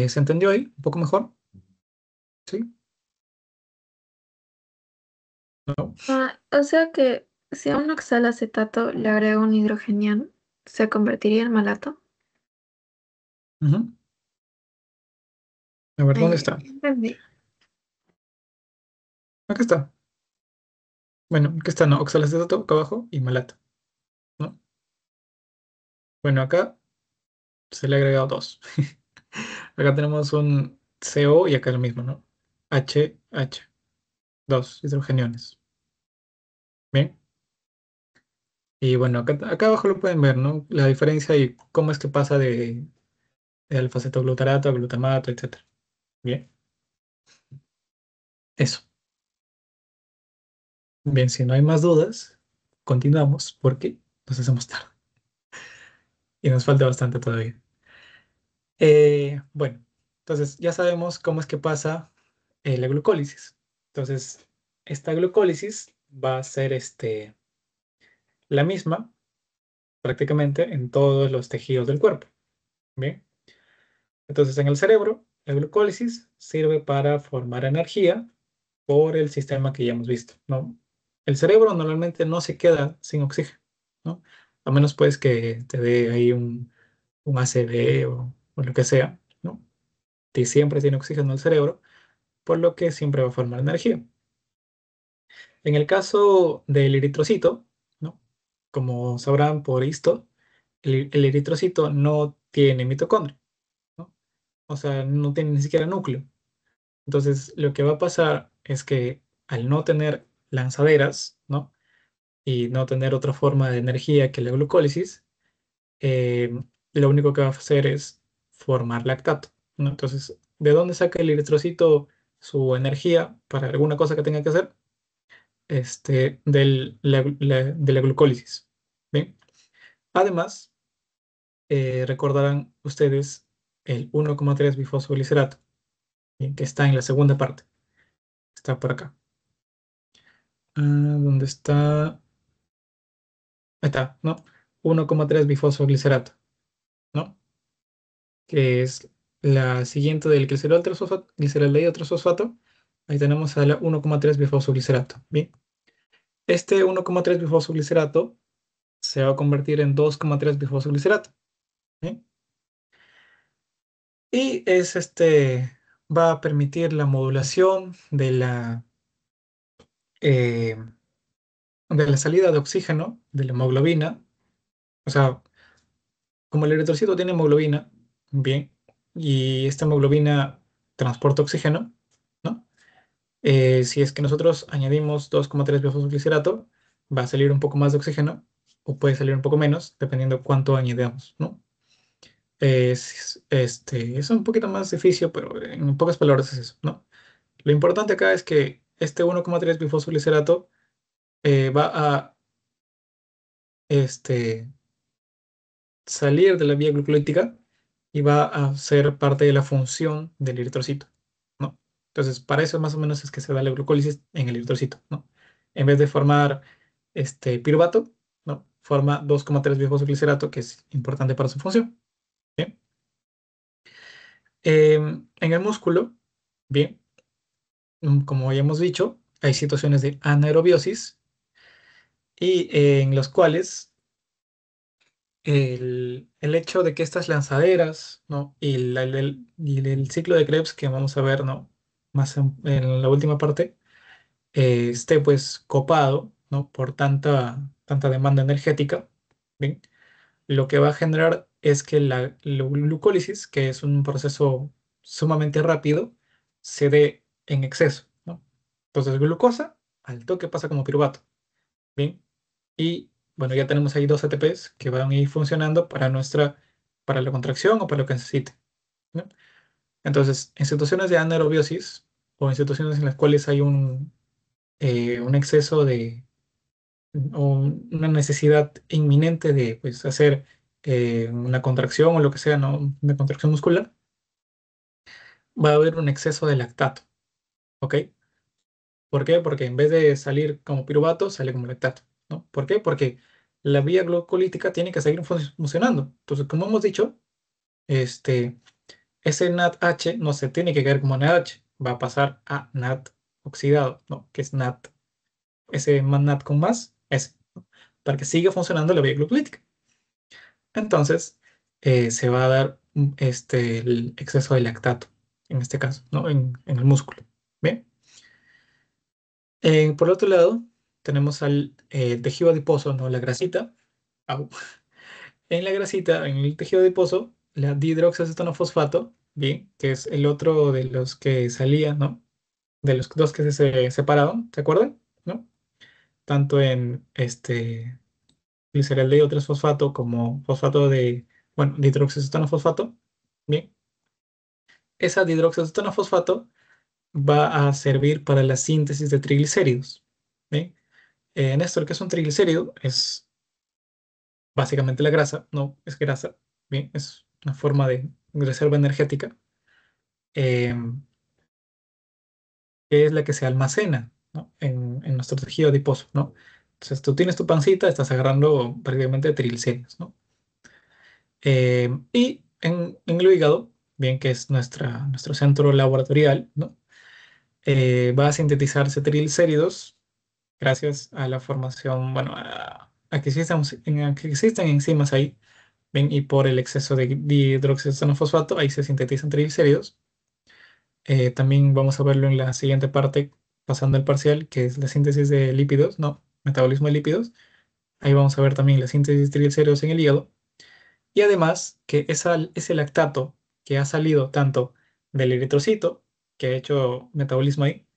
Speaker 1: ¿Se entendió ahí un poco mejor? ¿Sí? ¿No?
Speaker 2: O sea que si a un oxalacetato le agrego un hidrogenión, ¿se convertiría en malato?
Speaker 1: Ujú. A ver,
Speaker 2: Ay,
Speaker 1: ¿dónde
Speaker 2: ya,
Speaker 1: está?
Speaker 2: ya entendí.
Speaker 1: Acá está. Bueno, acá está, no, oxalacetato acá abajo y malato, ¿no? Bueno, acá se le ha agregado dos. Acá tenemos un CO y acá lo mismo, ¿no? H, dos hidrogeniones. Bien. Y bueno, acá abajo lo pueden ver, ¿no? La diferencia y cómo es que pasa de alfa-cetoglutarato a glutamato, etcétera. Bien. Eso. Bien, si no hay más dudas, continuamos porque nos hacemos tarde y nos falta bastante todavía. Bueno, entonces ya sabemos cómo es que pasa la glucólisis. Entonces, esta glucólisis va a ser la misma prácticamente en todos los tejidos del cuerpo. Bien, entonces en el cerebro, la glucólisis sirve para formar energía por el sistema que ya hemos visto, ¿no? El cerebro normalmente no se queda sin oxígeno, ¿no? A menos pues que te dé ahí un ACV o lo que sea, ¿no? Y siempre tiene oxígeno el cerebro, por lo que siempre va a formar energía. En el caso del eritrocito, ¿no? Como sabrán por esto, el eritrocito no tiene mitocondria, ¿no? O sea, no tiene ni siquiera núcleo. Entonces, lo que va a pasar es que al no tener lanzaderas, ¿no? Y no tener otra forma de energía que la glucólisis, lo único que va a hacer es formar lactato, ¿no? Entonces, ¿de dónde saca el eritrocito su energía para alguna cosa que tenga que hacer? De la glucólisis. ¿Bien? Además, recordarán ustedes el 1,3 bifosfoglicerato, ¿bien? Que está en la segunda parte. Está por acá. ¿Dónde está? Ahí está, ¿no? 1,3 bifosfoglicerato, ¿no? Que es la siguiente del glicerol 3-fosfato, gliceraldehído 3-fosfato. Ahí tenemos a la 1,3 bifosfoglicerato. Bien. Este 1,3 bifosfoglicerato se va a convertir en 2,3 bifosfoglicerato. ¿Bien? Y va a permitir la modulación eh, de la salida de oxígeno de la hemoglobina. O sea, como el eritrocito tiene hemoglobina, bien, y esta hemoglobina transporta oxígeno, ¿no? Si es que nosotros añadimos 2,3 bifosfoglicerato, va a salir un poco más de oxígeno, o puede salir un poco menos, dependiendo cuánto añadamos, ¿no? Es un poquito más difícil, pero en pocas palabras es eso, ¿no? Lo importante acá es que este 1,3 bifosfoglicerato va a este, salir de la vía glucolítica y va a ser parte de la función del eritrocito, ¿no? Entonces, para eso más o menos es que se da la glucólisis en el eritrocito, ¿no? En vez de formar piruvato, ¿no? Forma 2,3 bifosfoglicerato, que es importante para su función, ¿bien? En el músculo, bien, como ya hemos dicho, hay situaciones de anaerobiosis y en los cuales el hecho de que estas lanzaderas, ¿no? Y el ciclo de Krebs que vamos a ver, ¿no? Más en la última parte, esté pues copado, ¿no? Por tanta demanda energética, ¿bien? Lo que va a generar es que la glucólisis, que es un proceso sumamente rápido, se dé en exceso, ¿no? Entonces, glucosa al toque pasa como piruvato, ¿bien? Y bueno, ya tenemos ahí dos ATPs que van a ir funcionando para la contracción o para lo que necesite, ¿no? Entonces, en situaciones de anaerobiosis o en situaciones en las cuales hay un exceso o una necesidad inminente de pues, hacer una contracción o lo que sea, ¿no? Una contracción muscular, va a haber un exceso de lactato, ¿ok? ¿Por qué? Porque en vez de salir como piruvato, sale como lactato, ¿no? ¿Por qué? Porque la vía glucolítica tiene que seguir funcionando. Entonces, como hemos dicho, este, ese NADH no se tiene que quedar como NADH, va a pasar a NAD oxidado, ¿no? Que es NAD, ese más NAD con más, ese, ¿no? Para que siga funcionando la vía glucolítica. Entonces, se va a dar el exceso de lactato, en este caso, ¿no? En el músculo. Bien. Por otro lado, tenemos al tejido adiposo, ¿no? La grasita. Au. En la grasita, en el tejido adiposo, la dihidroxiacetonofosfato, bien, que es el otro de los que salía, ¿no? De los dos que se separaron, ¿se acuerdan? ¿No? Tanto en glicerol de fosfato como fosfato de, bueno, dihidroxiacetonofosfato, bien. Esa dihidroxiacetonofosfato va a servir para la síntesis de triglicéridos, bien. Néstor, ¿qué es un triglicérido? Es básicamente la grasa, no es grasa, bien, es una forma de reserva energética, eh, que es la que se almacena, ¿no? en nuestro tejido adiposo, ¿no? Entonces tú tienes tu pancita, estás agarrando prácticamente triglicéridos, ¿no? Y en el hígado, bien que es nuestro centro laboratorial, ¿no? Va a sintetizarse triglicéridos gracias a la formación, bueno, a que existen enzimas ahí, ¿ven? Y por el exceso de dihidroxiosanofosfato, ahí se sintetizan triglicéridos. También vamos a verlo en la siguiente parte, pasando el parcial, que es la síntesis de lípidos, no, metabolismo de lípidos. Ahí vamos a ver también la síntesis de triglicéridos en el hígado. Y además que ese lactato que ha salido tanto del eritrocito, que ha hecho metabolismo ahí,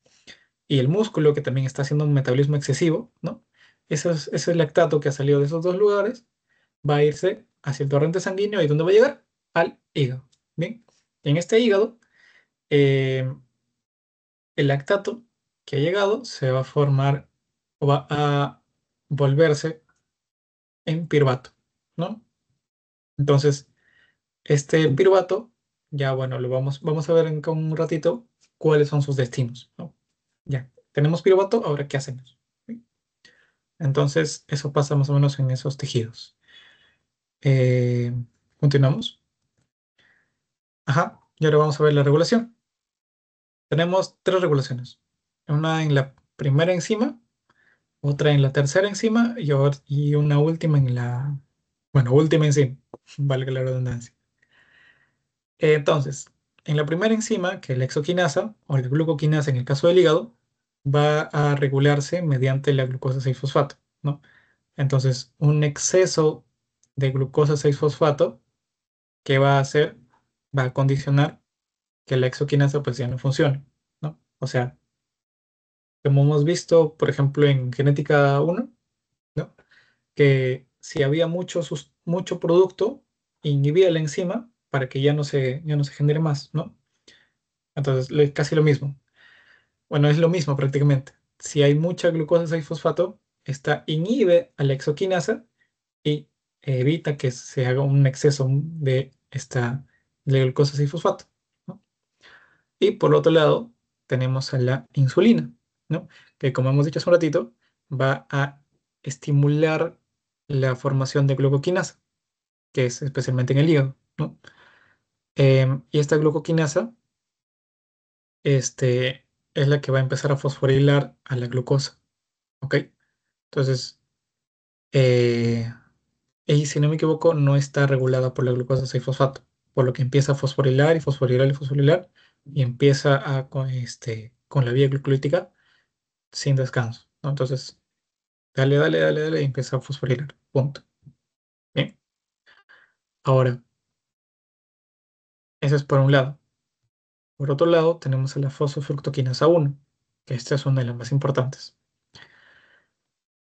Speaker 1: y el músculo, que también está haciendo un metabolismo excesivo, ¿no? Ese lactato que ha salido de esos dos lugares va a irse hacia el torrente sanguíneo y ¿dónde va a llegar? Al hígado. Bien, en este hígado, eh, el lactato que ha llegado se va a formar o va a volverse en piruvato, ¿no? Entonces, este piruvato, ya bueno, vamos a ver en un ratito cuáles son sus destinos, ¿no? Ya, tenemos piruvato, ahora ¿qué hacemos? Entonces, eso pasa más o menos en esos tejidos. Eh, Continuamos. Ajá, y ahora vamos a ver la regulación. Tenemos tres regulaciones. Una en la primera enzima, otra en la tercera enzima y una última en la, bueno, última enzima, valga la redundancia. Entonces, en la primera enzima, que es la exoquinasa o la glucoquinasa en el caso del hígado, va a regularse mediante la glucosa 6-fosfato, ¿no? Entonces, un exceso de glucosa 6-fosfato, ¿qué va a hacer? Va a condicionar que la exoquinasa pues ya no funcione, ¿no? O sea, como hemos visto, por ejemplo, en genética 1, ¿no? Que si había mucho producto, inhibía la enzima para que ya no se genere más, ¿no? Entonces, casi lo mismo. Bueno, es lo mismo prácticamente. Si hay mucha glucosa 6-fosfato, esta inhibe a la exoquinasa y evita que se haga un exceso de glucosa 6-fosfato, ¿no? Y por otro lado, tenemos a la insulina, ¿no? Que como hemos dicho hace un ratito, va a estimular la formación de glucoquinasa, que es especialmente en el hígado, ¿no? Y esta glucoquinasa, es la que va a empezar a fosforilar a la glucosa, ¿ok? Entonces, eh, y si no me equivoco, no está regulada por la glucosa 6-fosfato, por lo que empieza a fosforilar y fosforilar y fosforilar y empieza con la vía glucolítica sin descanso, ¿no? Entonces, dale, dale, dale, dale y empieza a fosforilar. Punto. Bien. Ahora, eso es por un lado. Por otro lado, tenemos a la fosfofructoquinasa 1, que esta es una de las más importantes.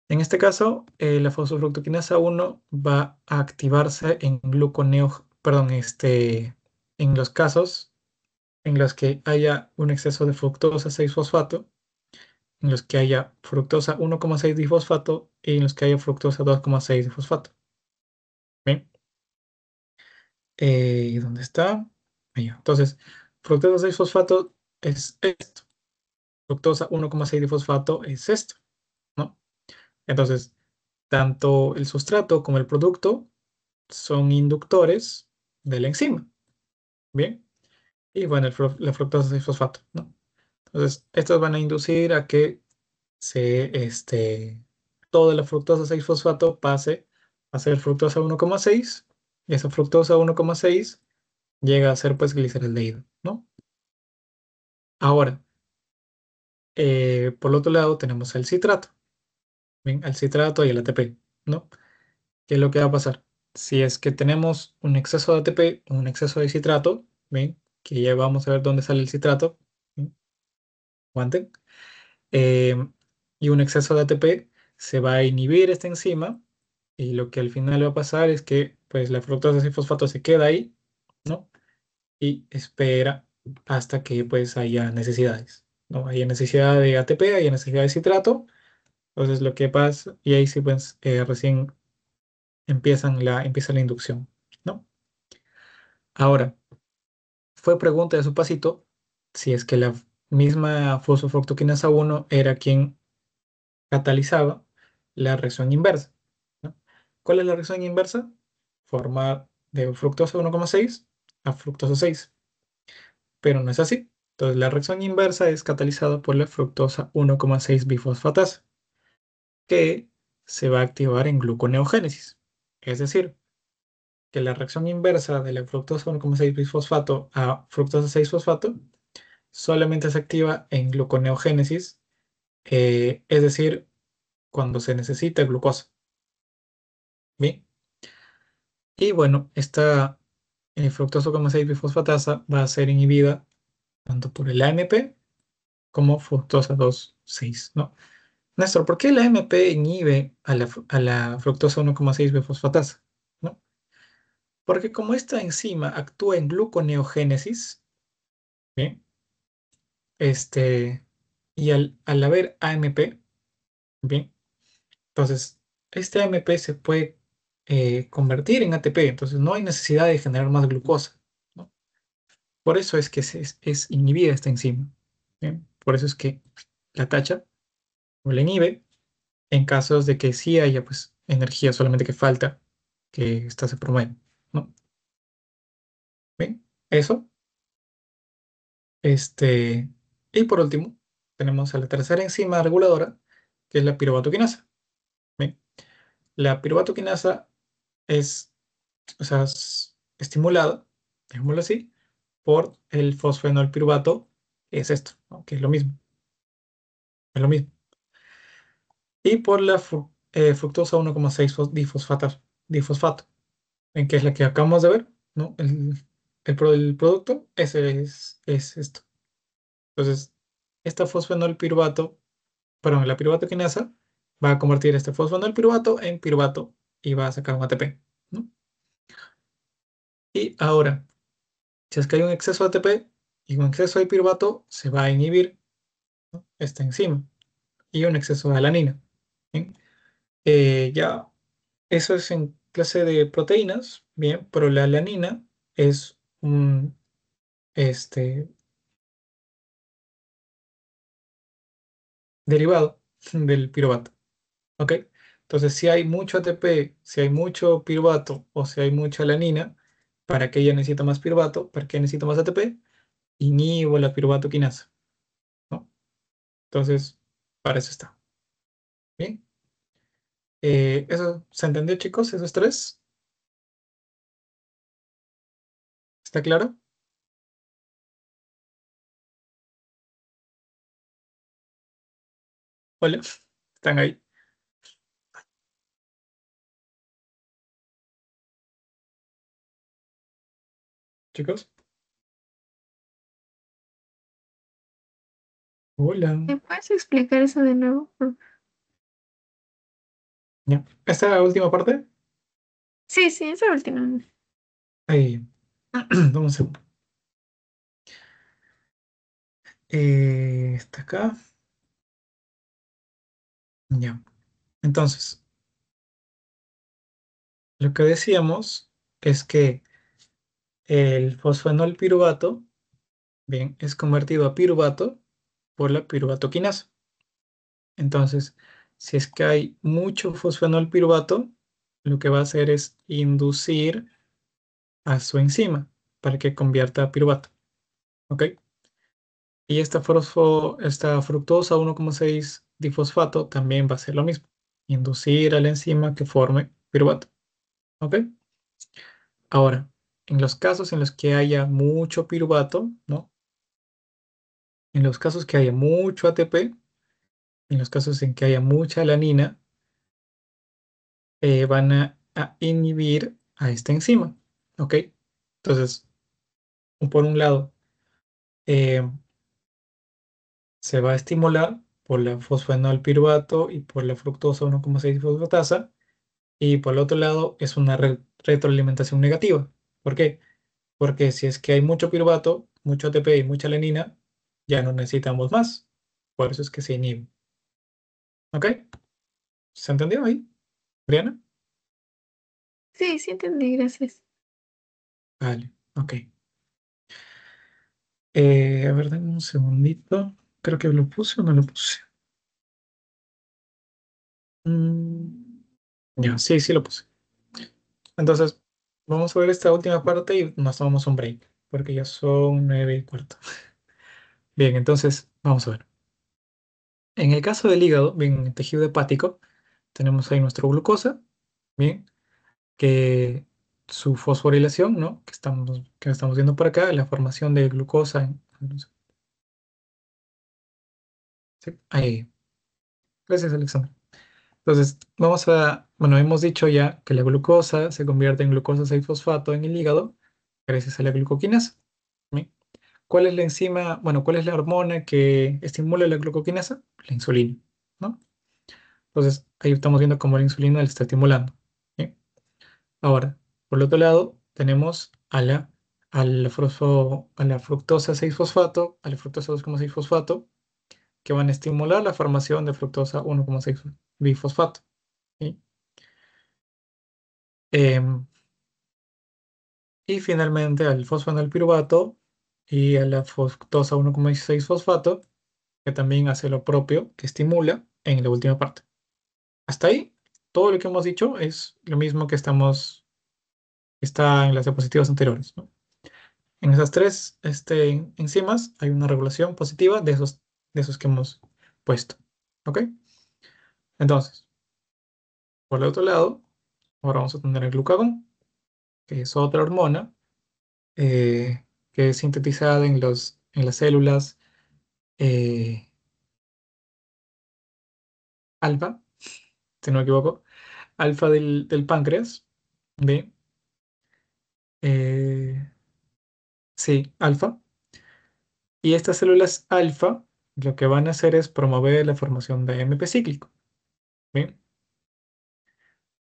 Speaker 1: En este caso, la fosfofructoquinasa 1 va a activarse en los casos en los que haya un exceso de fructosa 6-fosfato, en los que haya fructosa 1,6 difosfato y en los que haya fructosa 2,6 difosfato. ¿Bien? ¿Dónde está? Ahí. Entonces, fructosa 6-fosfato es esto. Fructosa 1,6 difosfato es esto, ¿no? Entonces, tanto el sustrato como el producto son inductores de la enzima. Bien. Y bueno, la fructosa 6-fosfato, ¿no? Entonces, estos van a inducir a que toda la fructosa 6-fosfato pase a ser fructosa 1,6 y esa fructosa 1,6 llega a ser pues gliceraldehído, ¿no? Ahora, por otro lado tenemos el citrato, ¿bien? El citrato y el ATP, ¿no? ¿Qué es lo que va a pasar? Si es que tenemos un exceso de ATP, un exceso de citrato, ¿bien? Que ya vamos a ver dónde sale el citrato, ¿bien? Aguanten. eh, y un exceso de ATP se va a inhibir esta enzima y lo que al final va a pasar es que pues la fructosa 6-fosfato se queda ahí, ¿no? Y espera hasta que pues haya necesidades, ¿no? Haya necesidad de ATP, haya necesidad de citrato, entonces lo que pasa, y ahí sí pues recién empieza la inducción, ¿no? Ahora, fue pregunta de su pasito si es que la misma fosfofructoquinasa 1 era quien catalizaba la reacción inversa, ¿no? ¿Cuál es la reacción inversa? Formar de fructosa 1,6 a fructosa 6, pero no es así. Entonces la reacción inversa es catalizada por la fructosa 1,6 bifosfatasa, que se va a activar en gluconeogénesis. Es decir, que la reacción inversa de la fructosa 1,6 bifosfato a fructosa 6-fosfato solamente se activa en gluconeogénesis, es decir, cuando se necesita glucosa. Bien. Y bueno, esta fructosa 1,6 bifosfatasa va a ser inhibida tanto por el AMP como fructosa 2,6, ¿no? Néstor, ¿por qué la AMP inhibe a la fructosa 1,6 bifosfatasa? ¿No? Porque como esta enzima actúa en gluconeogénesis, ¿bien? Y al haber AMP, ¿bien? Entonces, este AMP se puede convertir en ATP, entonces no hay necesidad de generar más glucosa, ¿no? Por eso es que es inhibida esta enzima, ¿bien? Por eso es que la tacha o la inhibe en casos de que sí haya pues energía, solamente que falta que ésta se promueva, ¿no? Bien, eso. Este, y por último, tenemos a la tercera enzima reguladora, que es la piruvato-quinasa. Bien, la piruvato-quinasa es, o sea, es estimulada, digámoslo así, por el fosfenolpiruvato, que es esto, ¿no? Que es lo mismo. Y por la fructosa 1,6 difosfato, en que es la que acabamos de ver, ¿no? El producto, ese es esto. Entonces, esta fosfenolpiruvato, perdón, la piruvato quinasa va a convertir este fosfenolpiruvato en piruvato y va a sacar un ATP, ¿no? Y ahora, si es que hay un exceso de ATP y un exceso de piruvato, se va a inhibir, ¿no? Esta enzima y un exceso de alanina. ¿Bien? Ya, eso es en clase de proteínas, bien, pero la alanina es un este, derivado del piruvato. ¿Ok? Entonces, si hay mucho ATP, si hay mucho piruvato o si hay mucha alanina, ¿para qué ella necesita más piruvato? ¿Para qué necesita más ATP? Inhibo la piruvato quinasa, ¿no? Entonces, para eso está. Bien. ¿Eso se entendió, chicos? ¿Esos tres? ¿Está claro? Hola, ¿están ahí, chicos? Hola.
Speaker 2: ¿Me puedes explicar eso de nuevo?
Speaker 1: Ya. Esta última parte,
Speaker 2: Sí, sí, esa última.
Speaker 1: ahí. Dame un segundo. Está acá. Ya. Entonces, lo que decíamos es que el fosfanol piruvato, bien, es convertido a piruvato por la piruvato quinasa. Entonces, si es que hay mucho fosfanol piruvato, lo que va a hacer es inducir a su enzima para que convierta a piruvato. ¿Ok? Y esta fructosa 1,6 difosfato también va a hacer lo mismo. Inducir a la enzima que forme piruvato. ¿Ok? Ahora, en los casos en los que haya mucho piruvato, ¿no? En los casos que haya mucho ATP, en los casos en que haya mucha alanina, van a inhibir a esta enzima. ¿Ok? Entonces, por un lado, eh, se va a estimular por la fosfenolpiruvato y por la fructosa 1,6 fosfatasa, y por el otro lado es una retroalimentación negativa. ¿Por qué? Porque si es que hay mucho piruvato, mucho ATP y mucha alanina, ya no necesitamos más. Por eso es que se inhibe. ¿Ok? ¿Se entendió ahí, Briana?
Speaker 2: Sí, sí entendí, gracias.
Speaker 1: Vale, ok. A ver, dame un segundito. Creo que lo puse o no lo puse. Mm, ya, sí, sí lo puse. Entonces, vamos a ver esta última parte y nos tomamos un break, porque ya son 9:15. Bien, entonces, vamos a ver. En el caso del hígado, bien, en el tejido hepático, tenemos ahí nuestra glucosa, bien, que su fosforilación, ¿no? Que estamos viendo por acá, la formación de glucosa sí, ahí. Gracias, Alexandra. Entonces, bueno, hemos dicho ya que la glucosa se convierte en glucosa 6-fosfato en el hígado gracias a la glucoquinasa. ¿Bien? ¿Cuál es la enzima, bueno, cuál es la hormona que estimula la glucoquinasa? La insulina, ¿no? Entonces, ahí estamos viendo cómo la insulina la está estimulando. ¿Bien? Ahora, por el otro lado, tenemos a la fructosa 6-fosfato, a la fructosa 2,6 fosfato, que van a estimular la formación de fructosa 1,6 bifosfato. ¿Sí? Em, y finalmente al fosfanolpiruvato y a la fructosa 1,6 fosfato, que también hace lo propio, que estimula en la última parte. Hasta ahí, todo lo que hemos dicho es lo mismo está en las diapositivas anteriores, ¿no? En esas tres enzimas hay una regulación positiva de esos que hemos puesto. ¿Ok? Entonces, por el otro lado, ahora vamos a tener el glucagón, que es otra hormona que es sintetizada en las células eh, alfa, si no me equivoco, alfa del páncreas. ¿Bien? Eh, sí, alfa. Y estas células alfa lo que van a hacer es promover la formación de AMP cíclico. Bien,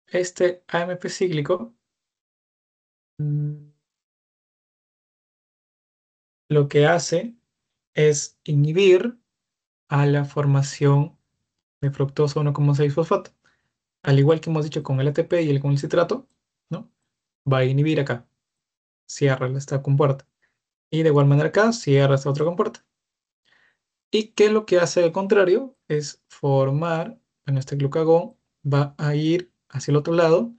Speaker 1: este AMP cíclico mm, lo que hace es inhibir a la formación de fructosa 1,6 fosfato. Al igual que hemos dicho con el ATP y el con el citrato, ¿no? Va a inhibir acá, cierra esta compuerta. Y de igual manera acá, cierra esta otra compuerta. ¿Y qué es lo que hace al contrario? Es formar, en este glucagón, va a ir hacia el otro lado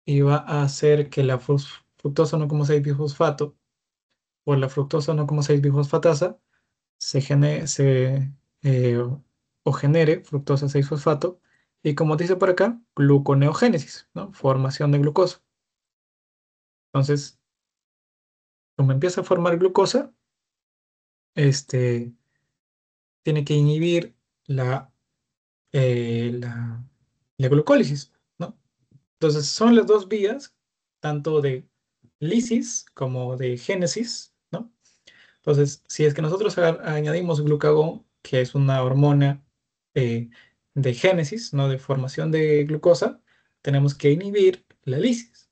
Speaker 1: y va a hacer que la fructosa 1,6 bifosfato o la fructosa 1,6 bifosfatasa eh, o genere fructosa 6 fosfato y como dice por acá, gluconeogénesis, ¿no? Formación de glucosa. Entonces, como empieza a formar glucosa, este, tiene que inhibir la, la glucólisis, ¿no? Entonces, son las dos vías, tanto de lisis como de génesis, ¿no? Entonces, si es que nosotros añadimos glucagón, que es una hormona eh, de génesis, ¿no? De formación de glucosa, tenemos que inhibir la lisis,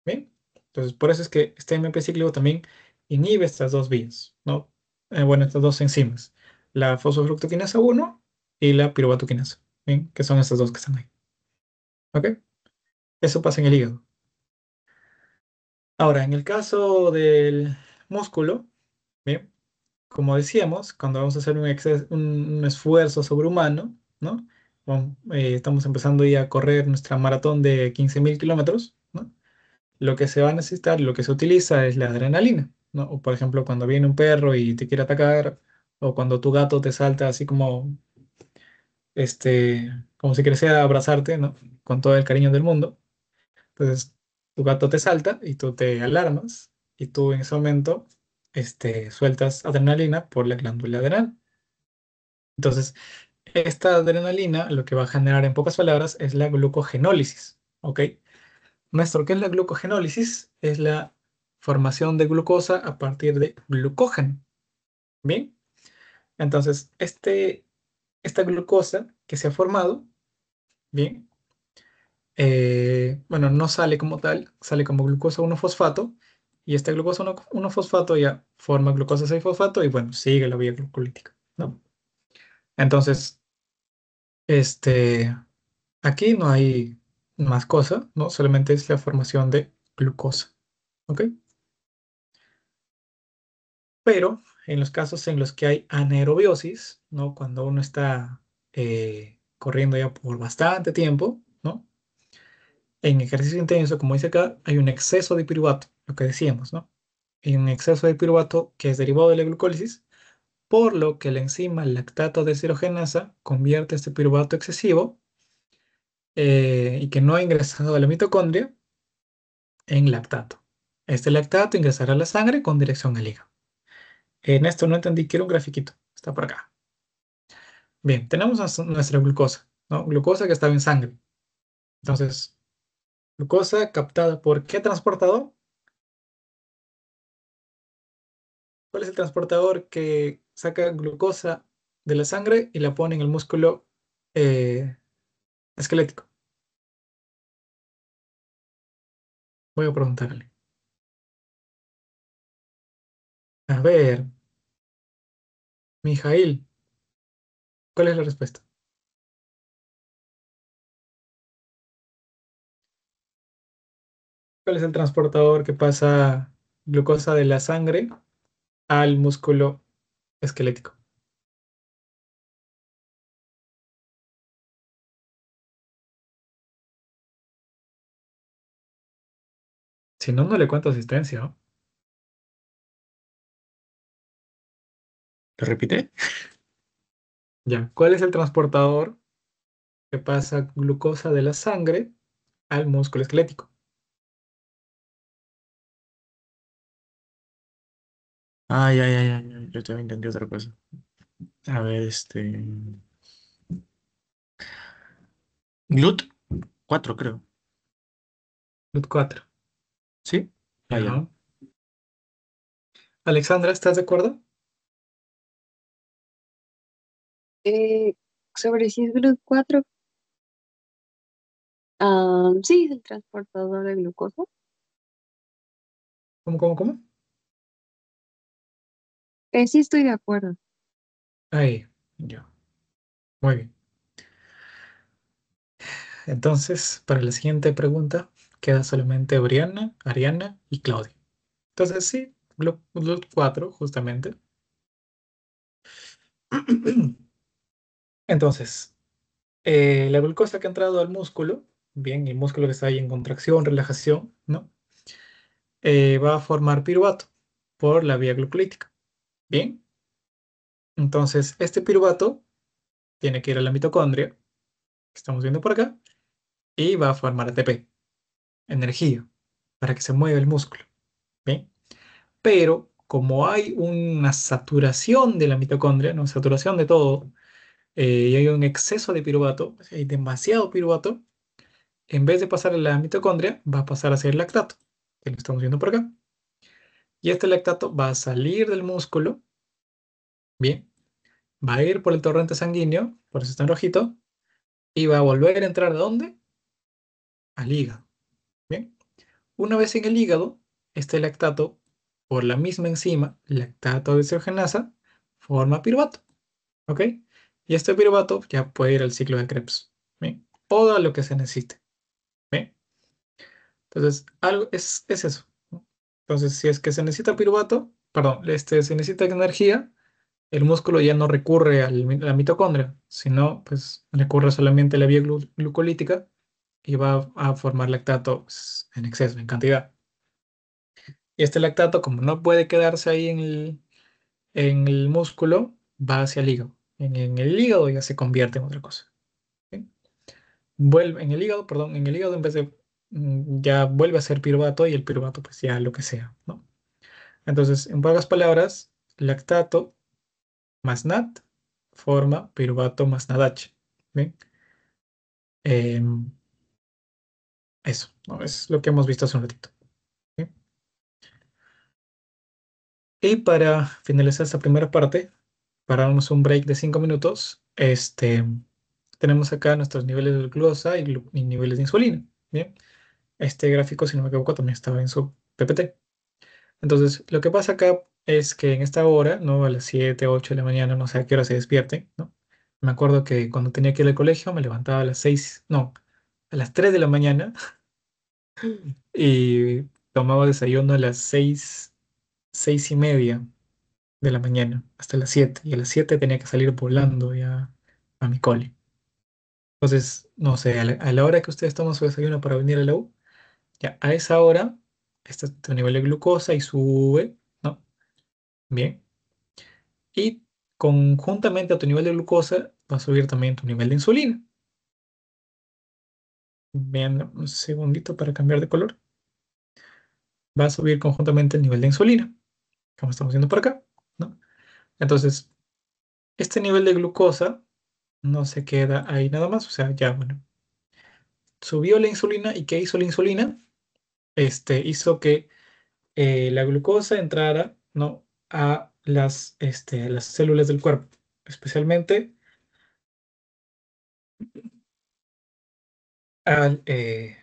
Speaker 1: ¿bien? Entonces, por eso es que este AMP cíclico también inhibe estas dos vías, ¿no? Bueno, estas dos enzimas, la fosfofructoquinasa 1 y la piruvatoquinasa, ¿bien? Que son estas dos que están ahí, ¿ok? Eso pasa en el hígado. Ahora, en el caso del músculo, ¿bien? Como decíamos, cuando vamos a hacer un esfuerzo sobrehumano, ¿no? Estamos empezando ya a correr nuestra maratón de 15.000 kilómetros, ¿no? Lo que se va a necesitar, lo que se utiliza es la adrenalina, ¿no? O por ejemplo, cuando viene un perro y te quiere atacar, o cuando tu gato te salta así como si quisiera abrazarte, ¿no? Con todo el cariño del mundo. Entonces, tu gato te salta y tú te alarmas y tú en ese momento, sueltas adrenalina por la glándula adrenal. Entonces, esta adrenalina lo que va a generar en pocas palabras es la glucogenólisis, ¿ok? Maestro, ¿qué es la glucogenólisis? Es la formación de glucosa a partir de glucógeno, ¿bien? Entonces, esta glucosa que se ha formado, ¿bien? Bueno, no sale como tal, sale como glucosa 1-fosfato, y esta glucosa 1-fosfato ya forma glucosa 6-fosfato y bueno, sigue la vía glucolítica, ¿no? Entonces, este, aquí no hay más cosa, ¿no? Solamente es la formación de glucosa, ¿ok? Pero en los casos en los que hay anaerobiosis, ¿no? Cuando uno está corriendo ya por bastante tiempo, ¿no? En ejercicio intenso, como dice acá, hay un exceso de piruvato, lo que decíamos, ¿no? Hay un exceso de piruvato que es derivado de la glucólisis, por lo que la enzima lactato deshidrogenasa convierte este piruvato excesivo y que no ha ingresado a la mitocondria en lactato. Este lactato ingresará a la sangre con dirección al hígado. En esto no entendí, quiero un grafiquito. Está por acá. Bien, tenemos nuestra glucosa, ¿no? Glucosa que estaba en sangre. Entonces, glucosa captada por ¿qué transportador? ¿Cuál es el transportador que saca glucosa de la sangre y la pone en el músculo eh, esquelético? Voy a preguntarle. A ver, Mijail, ¿cuál es la respuesta? ¿Cuál es el transportador que pasa glucosa de la sangre al músculo esquelético? Si no, no le cuento asistencia, ¿no? ¿Lo repite? Ya. ¿Cuál es el transportador que pasa glucosa de la sangre al músculo esquelético.
Speaker 3: Ay, ay, ay, ay, ay, yo también entendí otra cosa. A ver, Glut 4 creo.
Speaker 1: GLUT4.
Speaker 3: ¿Sí? Ah, ya.
Speaker 1: Ya. Alexandra, ¿estás de acuerdo?
Speaker 4: Eh, sobre si es GLUT4, sí, es el transportador de glucosa.
Speaker 1: ¿Cómo?
Speaker 4: Sí, estoy de acuerdo.
Speaker 1: Ahí, ya. Muy bien. Entonces, para la siguiente pregunta, queda solamente Brianna, Ariana y Claudia. Entonces, sí, GLUT4, justamente. Entonces, la glucosa que ha entrado al músculo, bien, el músculo que está ahí en contracción, relajación, ¿no? Va a formar piruvato por la vía glucolítica. Bien, entonces este piruvato tiene que ir a la mitocondria, que estamos viendo por acá, y va a formar ATP, energía, para que se mueva el músculo. Bien, pero como hay una saturación de la mitocondria, ¿no? Saturación de todo, y hay un exceso de piruvato, o sea, hay demasiado piruvato, en vez de pasar a la mitocondria, va a pasar a ser lactato, que lo estamos viendo por acá. Y este lactato va a salir del músculo, bien, va a ir por el torrente sanguíneo, por eso está en rojito, y va a volver a entrar ¿a dónde? Al hígado, bien. Una vez en el hígado, este lactato, por la misma enzima, lactato deshidrogenasa, forma piruvato, ¿ok? Y este piruvato ya puede ir al ciclo de Krebs, bien, o a lo que se necesite, bien. Entonces, algo es eso, ¿no? Entonces, si es que se necesita piruvato, perdón, se necesita energía, el músculo ya no recurre a la mitocondria, sino pues recurre solamente a la vía glucolítica y va a formar lactato pues, en exceso, en cantidad. Y este lactato, como no puede quedarse ahí en el músculo, va hacia el hígado. En el hígado ya se convierte en otra cosa. ¿Sí? Vuelve en el hígado, perdón, en el hígado en vez de ya vuelve a ser piruvato y el piruvato pues ya lo que sea, ¿no? Entonces, en pocas palabras, lactato más NAT forma piruvato más NADH. ¿Bien? Em, eso, ¿no? Es lo que hemos visto hace un ratito. ¿Bien? Y para finalizar esta primera parte, para darnos un break de 5 minutos, tenemos acá nuestros niveles de glucosa y niveles de insulina. Bien, este gráfico, si no me equivoco, también estaba en su PPT. Entonces, lo que pasa acá es que en esta hora, ¿no? A las 7 8 de la mañana, no sé a qué hora se despierten, ¿no? Me acuerdo que cuando tenía que ir al colegio me levantaba a las 6 no, a las 3 de la mañana y tomaba desayuno a las 6 6:30 de la mañana, hasta las 7 y a las 7 tenía que salir volando ya a mi cole. Entonces, no sé, a la hora que ustedes toman su desayuno para venir a la U, ya a esa hora está tu nivel de glucosa y sube, ¿no? Bien. Y conjuntamente a tu nivel de glucosa va a subir también tu nivel de insulina. Bien, un segundito para cambiar de color. Va a subir conjuntamente el nivel de insulina, como estamos viendo por acá, ¿no? Entonces, este nivel de glucosa no se queda ahí nada más, o sea, ya, bueno, subió la insulina y ¿qué hizo la insulina? Hizo que la glucosa entrara, ¿no? a las células del cuerpo, especialmente al, eh,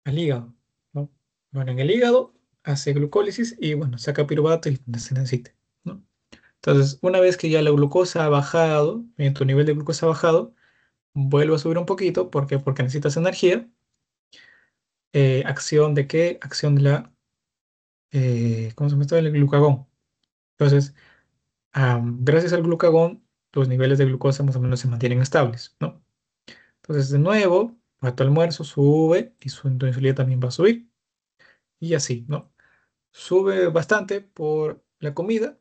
Speaker 1: al hígado, ¿no? Bueno, en el hígado hace glucólisis y, bueno, saca piruvato y donde se necesite, ¿no? Entonces, una vez que ya la glucosa ha bajado, tu nivel de glucosa ha bajado, vuelve a subir un poquito, ¿por qué? Porque necesitas energía. ¿Acción de qué? Acción de ¿cómo se llama esto? El glucagón. Entonces, gracias al glucagón, los niveles de glucosa más o menos se mantienen estables, ¿no? Entonces, de nuevo, para tu almuerzo sube y tu insulina también va a subir. Y así, ¿no? Sube bastante por la comida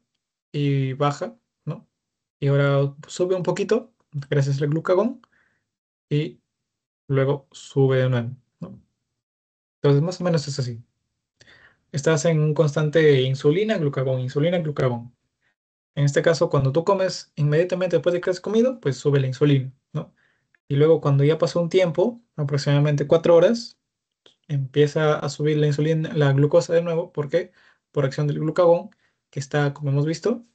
Speaker 1: y baja, ¿no? Y ahora sube un poquito gracias al glucagón y luego sube de nuevo, ¿no? Entonces, más o menos es así. Estás en un constante insulina, glucagón, insulina, glucagón. En este caso, cuando tú comes inmediatamente después de que has comido, pues sube la insulina, ¿no? Y luego cuando ya pasó un tiempo, aproximadamente 4 horas, empieza a subir la insulina, la glucosa de nuevo. ¿Por qué? Por acción del glucagón, que está, como hemos visto,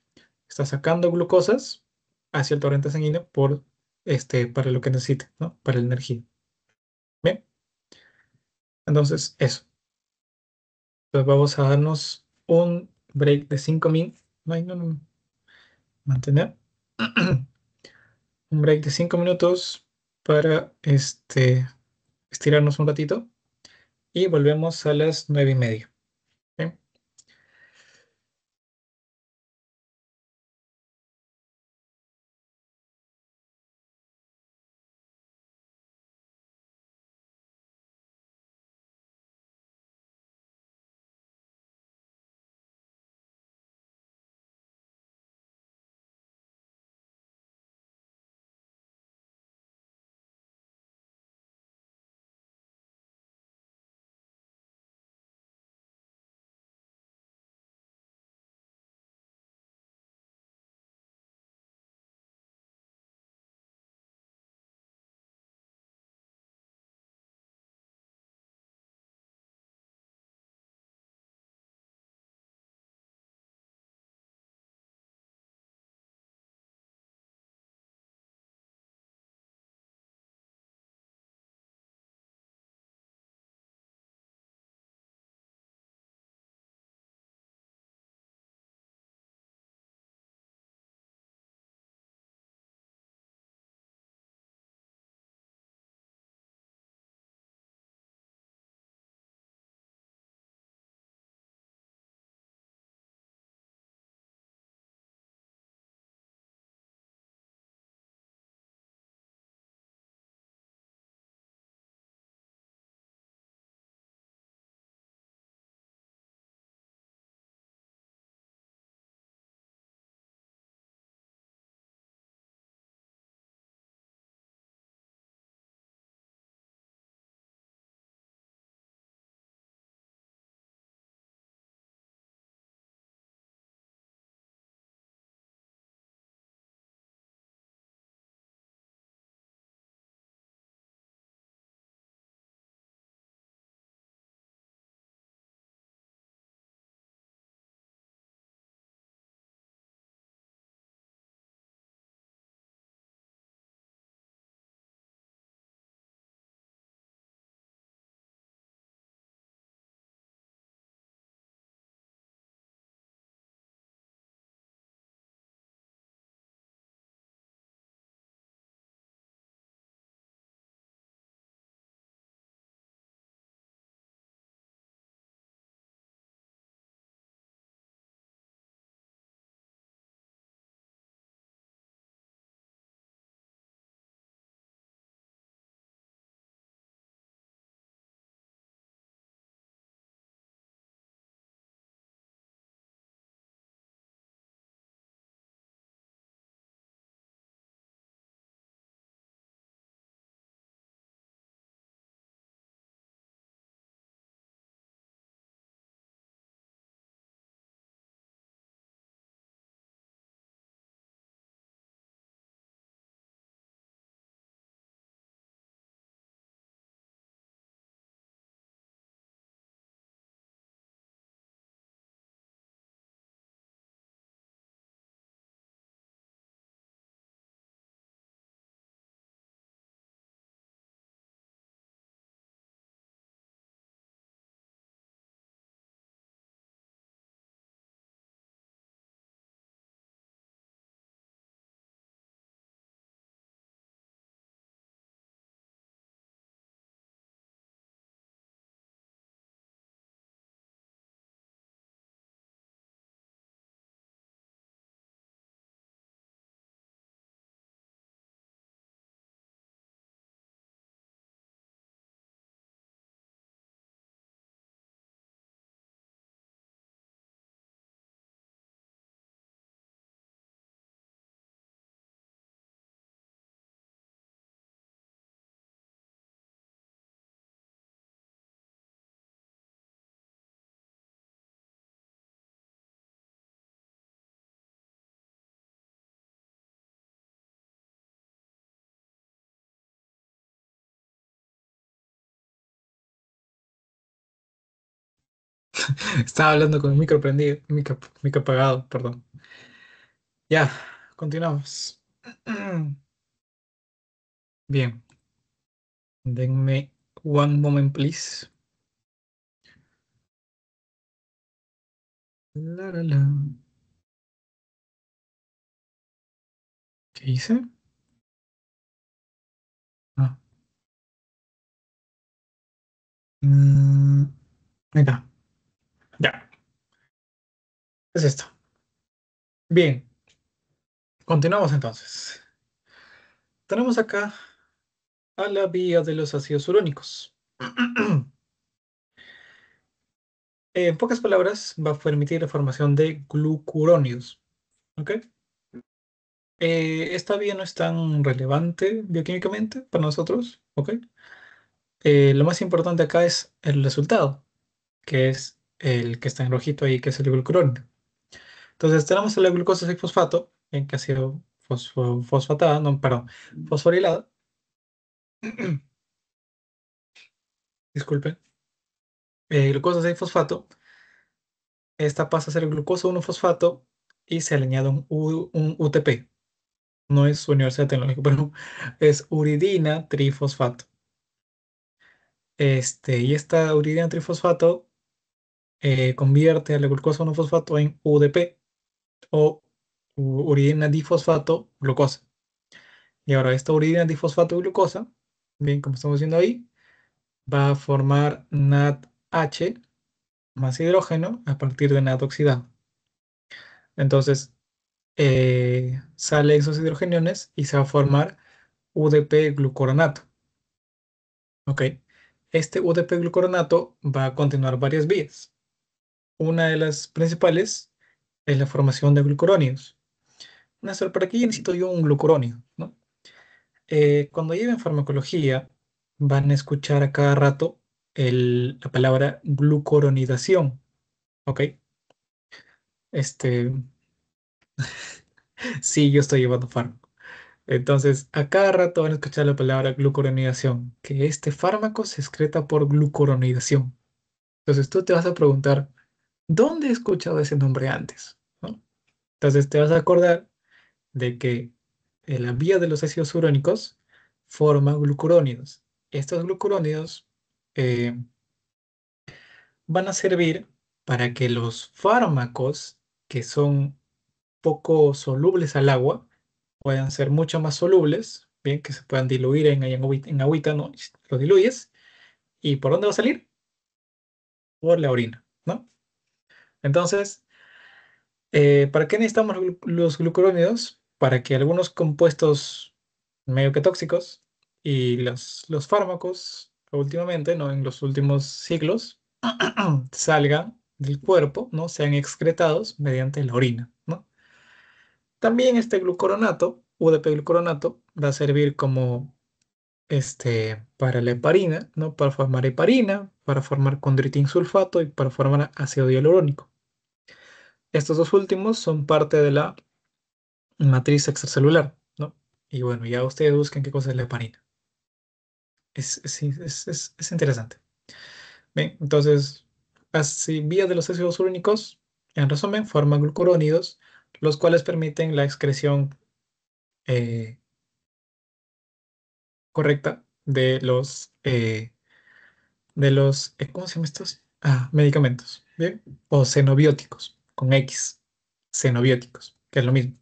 Speaker 1: está sacando glucosas hacia el torrente sanguíneo para lo que necesita, ¿no? Para la energía. Bien, entonces eso. Entonces vamos a darnos un break de 5 minutos. No, no, no. Mantener. Un break de 5 minutos para estirarnos un ratito y volvemos a las 9:30. ¿Bien? Estaba hablando con el micro prendido, micro apagado, perdón. Ya, continuamos. Bien, denme one moment, please. La, la, la. ¿Qué hice? Ah. Mm, ahí está. Ya, es esto. Bien, continuamos entonces. Tenemos acá a la vía de los ácidos urónicos. En pocas palabras, va a permitir la formación de glucurónidos. ¿Ok? Esta vía no es tan relevante bioquímicamente para nosotros. ¿Ok? Lo más importante acá es el resultado, que es el que está en rojito ahí, que es el glucurónido. Entonces tenemos la glucosa 6-fosfato, en que ha sido fosfatada, no, perdón, fosforilada. Disculpen. Glucosa 6-fosfato. Esta pasa a ser glucosa 1-fosfato y se le añade un UTP. No es Universidad Tecnológica, pero es uridina trifosfato. Y esta uridina trifosfato convierte a la glucosa 1-fosfato en UDP o uridina difosfato glucosa. Y ahora esta uridina difosfato glucosa, bien, como estamos viendo ahí, va a formar NADH más hidrógeno a partir de NAD oxidado. Entonces, salen esos hidrogeniones y se va a formar UDP glucoronato. ¿Ok? Este UDP glucoronato va a continuar varias vías. Una de las principales es la formación de glucurónidos. Néstor, ¿para qué necesito yo un glucurónido? ¿No? Cuando lleven farmacología, van a escuchar a cada rato la palabra glucoronidación. ¿Ok? Este, sí, yo estoy llevando fármaco. Entonces, a cada rato van a escuchar la palabra glucoronidación, que este fármaco se excreta por glucoronidación. Entonces, tú te vas a preguntar, ¿dónde he escuchado ese nombre antes? ¿No? Entonces, te vas a acordar de que la vía de los ácidos urónicos forma glucurónidos. Estos glucurónidos eh, van a servir para que los fármacos que son poco solubles al agua puedan ser mucho más solubles, bien, que se puedan diluir en agüita, ¿no? Lo diluyes. ¿Y por dónde va a salir? Por la orina, ¿no? Entonces, ¿para qué necesitamos los glucurónidos? Para que algunos compuestos medio que tóxicos y los fármacos últimamente, ¿no? En los últimos siglos, salgan del cuerpo, ¿no? Sean excretados mediante la orina, ¿no? También este glucoronato, UDP glucoronato, va a servir como para la heparina, ¿no? Para formar heparina, para formar condritin sulfato y para formar ácido hialurónico. Estos dos últimos son parte de la matriz extracelular, ¿no? Y bueno, ya ustedes busquen qué cosa es la heparina. Sí, es interesante. Bien, entonces, así, vía de los ácidos urónicos, en resumen, forman glucurónidos, los cuales permiten la excreción eh, correcta ¿cómo se llaman estos? Ah, medicamentos, ¿bien? O xenobióticos, con X, xenobióticos, que es lo mismo.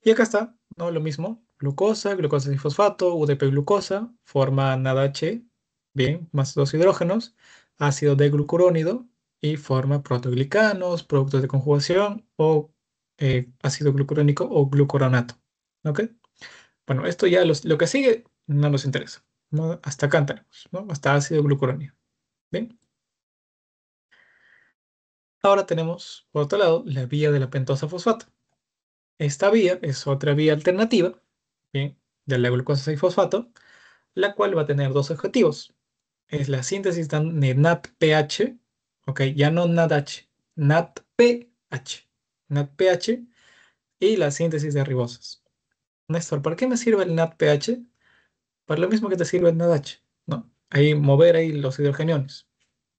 Speaker 1: Y acá está, ¿no? Lo mismo, glucosa fosfato, UDP glucosa, forma NADH, bien, más dos hidrógenos, ácido D-glucurónido y forma proteoglicanos, productos de conjugación o ácido glucurónico o glucoronato. ¿Ok? Bueno, esto ya lo que sigue no nos interesa, ¿no? Hasta acá tenemos, ¿no? Hasta ácido glucurónido. Bien. Ahora tenemos, por otro lado, la vía de la pentosa fosfato. Esta vía es otra vía alternativa, ¿bien? De la glucosa 6-fosfato, la cual va a tener dos objetivos. Es la síntesis de NADPH, ok, ya no NADH, NADPH, NADPH y la síntesis de ribosas. Néstor, ¿para qué me sirve el NADPH? Para lo mismo que te sirve el NADH, ¿no? Ahí mover ahí los hidrogeniones,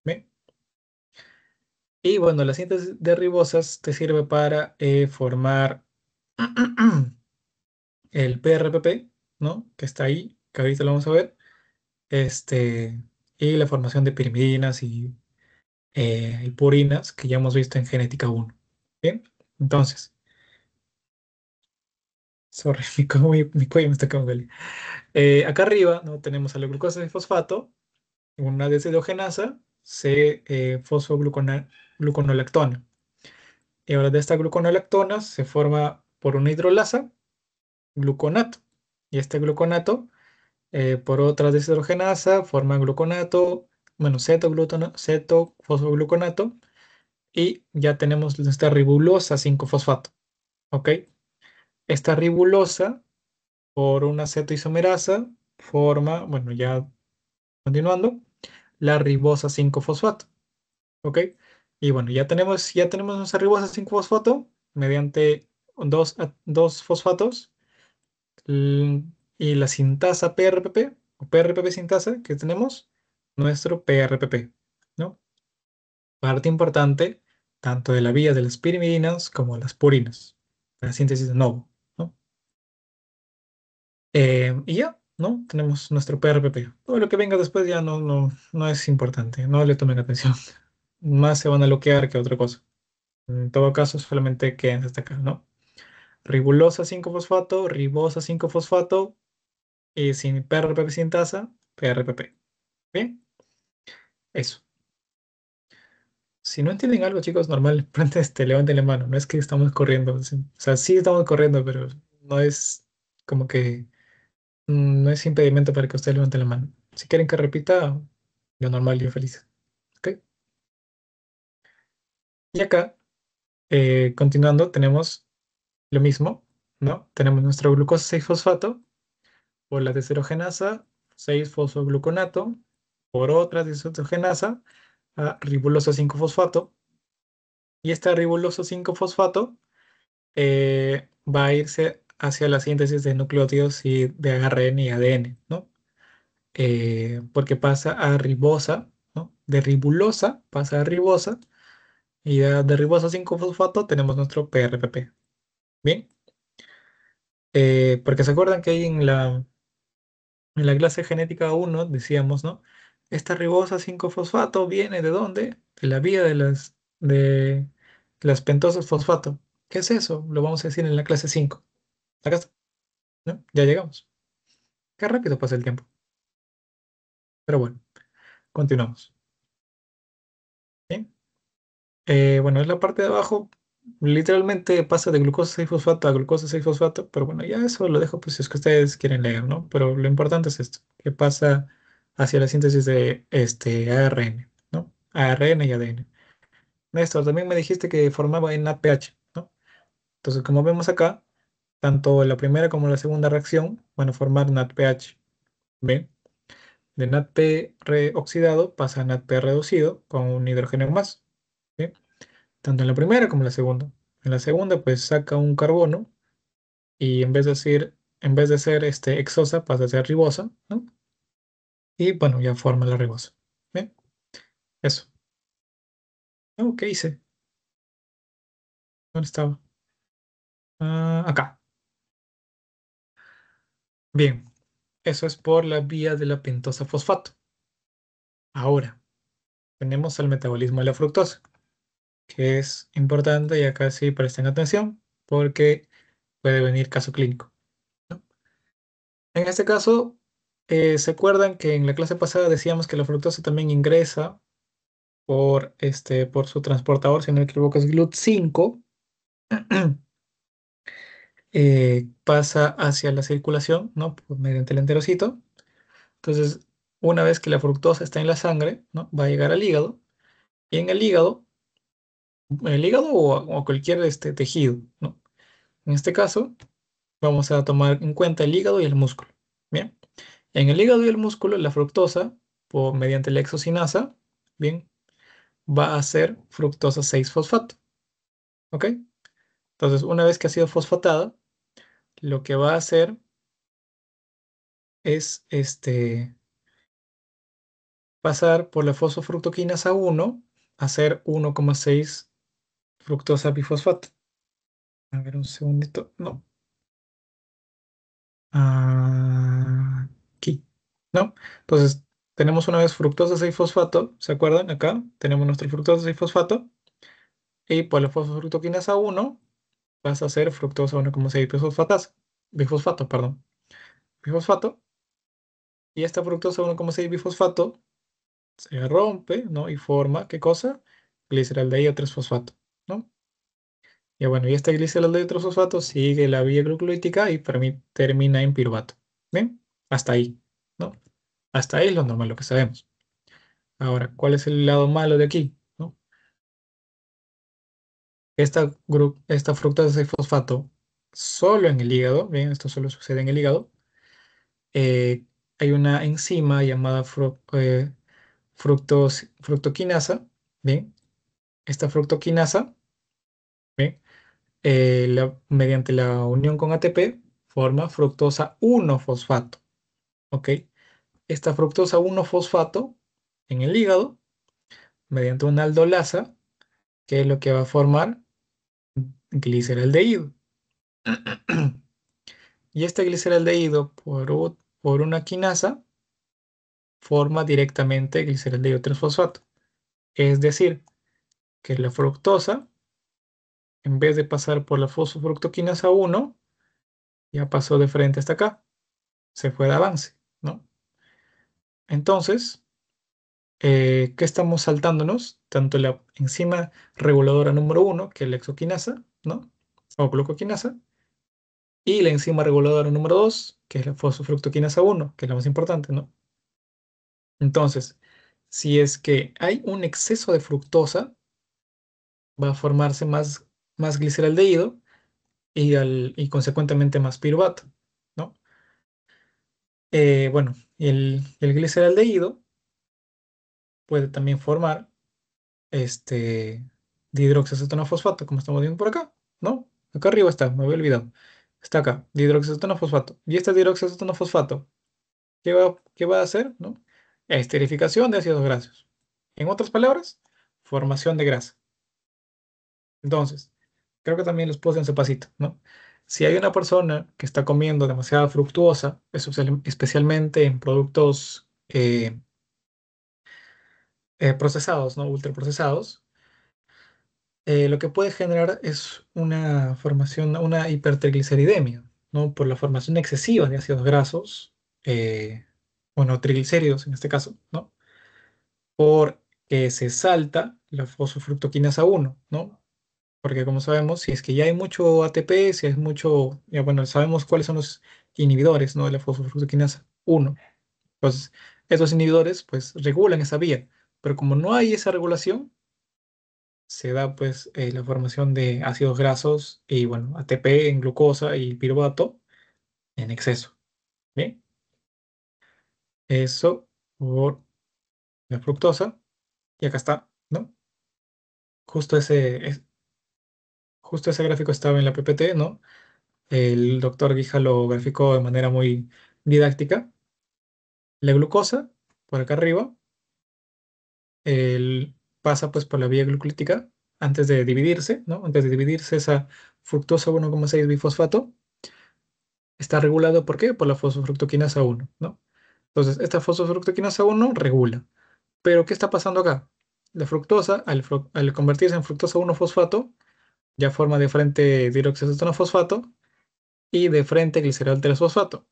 Speaker 1: ¿bien? Y bueno, la síntesis de ribosas te sirve para formar el PRPP, ¿no? Que está ahí, que ahorita lo vamos a ver. Y la formación de pirimidinas y purinas que ya hemos visto en genética 1. Bien, entonces, sorry, mi cuello me está quedando mal. Acá arriba, ¿no? Tenemos a la glucosa de fosfato, una deshidrogenasa, gluconolactona. Y ahora de esta gluconolactona se forma por una hidrolasa gluconato. Y este gluconato, por otra deshidrogenasa, forma gluconato, bueno, cetofosfogluconato, y ya tenemos esta ribulosa 5-fosfato. ¿Ok? Esta ribulosa, por una cetoisomerasa, forma, bueno, ya continuando, la ribosa 5-fosfato. ¿Ok? Y bueno, ya tenemos nuestra ribosa 5-fosfato mediante dos fosfatos l- y la sintasa PRPP o PRPP sintasa que tenemos, nuestro PRPP, ¿no? Parte importante tanto de la vía de las pirimidinas como las purinas, la síntesis de novo, ¿no? Y ya, ¿no? Tenemos nuestro PRPP. Todo lo que venga después ya no es importante, no le tomen atención. Más se van a bloquear que otra cosa. En todo caso, solamente quédense hasta acá, ¿no? Ribulosa 5-fosfato, ribosa 5-fosfato y sin PRPP sintasa, PRPP. Bien, eso. Si no entienden algo, chicos, normal, levanten la mano. No es que estamos corriendo. ¿Sí? O sea, sí estamos corriendo, pero no es como que no es impedimento para que ustedes levanten la mano. Si quieren que repita, yo normal, yo feliz. ¿Ok? Y acá, continuando, tenemos lo mismo, ¿no? Tenemos nuestro glucosa 6-fosfato por la deshidrogenasa 6-fosfogluconato por otra deshidrogenasa a ribulosa 5-fosfato. Y esta ribulosa 5-fosfato va a irse hacia la síntesis de nucleótidos y de ARN y ADN, ¿no? Porque pasa a ribosa, ¿no? De ribulosa pasa a ribosa y de ribosa 5-fosfato tenemos nuestro PRPP. Bien, porque se acuerdan que ahí en la clase genética 1 decíamos, ¿no? Esta ribosa 5-fosfato viene ¿de dónde? De la vía de las pentosas fosfato. ¿Qué es eso? Lo vamos a decir en la clase 5. Acá está, ¿no? Ya llegamos. Qué rápido pasa el tiempo. Pero bueno, continuamos. Bien. Bueno, en la parte de abajo literalmente pasa de glucosa 6-fosfato a glucosa 6-fosfato, pero bueno, ya eso lo dejo pues si es que ustedes quieren leer, ¿no? Pero lo importante es esto, que pasa hacia la síntesis de ARN, ¿no? ARN y ADN. Néstor, también me dijiste que formaba en NADPH, ¿no? Entonces, como vemos acá, tanto la primera como la segunda reacción van a formar NADPH. ¿Ven? De NADP reoxidado pasa a NADP reducido con un hidrógeno más. ¿Sí? Tanto en la primera como en la segunda. En la segunda, pues saca un carbono y en vez de ser hexosa, pasa a ser ribosa, ¿no? Y bueno, ya forma la ribosa. ¿Bien? Eso. Oh, ¿qué hice? ¿Dónde estaba? Acá. Bien. Eso es por la vía de la pentosa fosfato. Ahora, tenemos el metabolismo de la fructosa, que es importante y acá sí presten atención porque puede venir caso clínico, ¿no? En este caso, ¿se acuerdan que en la clase pasada decíamos que la fructosa también ingresa por su transportador, si no me equivoco, es GLUT5, pasa hacia la circulación, ¿no? Mediante el enterocito. Entonces, una vez que la fructosa está en la sangre, ¿no? Va a llegar al hígado, y en el hígado o cualquier tejido, ¿no? En este caso, vamos a tomar en cuenta el hígado y el músculo. Bien, en el hígado y el músculo, la fructosa, mediante la exocinasa, bien, va a ser fructosa 6-fosfato. ¿Ok? Entonces, una vez que ha sido fosfatada, lo que va a hacer es pasar por la fosfofructoquinasa 1 hacer 1,6 fructosa bifosfato. A ver, un segundito. No. Aquí. ¿No? Entonces, tenemos una vez fructosa 6-fosfato. ¿Se acuerdan? Acá tenemos nuestro fructosa 6-fosfato. Y por la fosfofructoquinasa 1 vas a hacer fructosa 1,6 bifosfatasa. Bifosfato, perdón. Bifosfato. Y esta fructosa 1,6 bifosfato se rompe, ¿no? Y forma, ¿qué cosa? Gliceraldehído 3-fosfato, ¿no? Y bueno, y este gliceraldehído 3-fosfato sigue la vía glucolítica y para mí termina en piruvato. ¿Bien? Hasta ahí, ¿no? Hasta ahí es lo normal, lo que sabemos. Ahora, ¿cuál es el lado malo de aquí? ¿No? Esta fructosa 6-fosfato solo en el hígado, bien, esto solo sucede en el hígado, hay una enzima llamada fructoquinasa, bien, esta fructoquinasa, bien, mediante la unión con ATP forma fructosa 1-fosfato, ¿ok? Esta fructosa 1-fosfato en el hígado, mediante una aldolasa, que es lo que va a formar gliceraldehído. Y este gliceraldehído por una quinasa forma directamente gliceraldehído 3-fosfato. Es decir, que la fructosa, en vez de pasar por la fosfofructoquinasa 1, ya pasó de frente hasta acá. Se fue de avance, ¿no? Entonces, ¿qué estamos saltándonos? Tanto la enzima reguladora número 1, que es la exoquinasa, ¿no? O glucoquinasa, y la enzima reguladora número 2, que es la fosfofructoquinasa 1, que es la más importante, ¿no? Entonces, si es que hay un exceso de fructosa, va a formarse más gliceraldehído y consecuentemente más piruvato, ¿no? Bueno, el gliceraldehído puede también formar este dihidroxicetonofosfato, como estamos viendo por acá, ¿no? Acá arriba está, me había olvidado. Está acá, dihidroxicetonofosfato. Y este dihidroxicetonofosfato, ¿qué va a hacer? ¿No? Esterificación de ácidos grasos. En otras palabras, formación de grasa. Entonces, creo que también les puse en su pasito, ¿no? Si hay una persona que está comiendo demasiada fructuosa, especialmente en productos procesados, ¿no? Ultraprocesados, lo que puede generar es una formación, una hipertrigliceridemia, ¿no? Por la formación excesiva de ácidos grasos, bueno, triglicéridos en este caso, ¿no? Porque se salta la fosfofructoquinasa 1, ¿no? Porque como sabemos, si es que ya hay mucho ATP, si es mucho, ya bueno, sabemos cuáles son los inhibidores, ¿no? De la fosfofructoquinasa 1. Entonces, esos inhibidores, pues, regulan esa vía. Pero como no hay esa regulación, se da, pues, la formación de ácidos grasos y, bueno, ATP en glucosa y piruvato en exceso. ¿Bien? Eso por la fructosa. Y acá está, ¿no? Justo justo ese gráfico estaba en la PPT, ¿no? El doctor Guija lo graficó de manera muy didáctica. La glucosa, por acá arriba, pasa pues por la vía glucolítica antes de dividirse, ¿no? Antes de dividirse esa fructosa 1,6 bifosfato está regulado, ¿por qué? Por la fosfofructoquinasa 1, ¿no? Entonces, esta fosfofructoquinasa 1 regula. Pero, ¿qué está pasando acá? La fructosa, al convertirse en fructosa 1-fosfato, ya forma de frente dihidroxicetonofosfato y de frente glicerol 3-fosfato,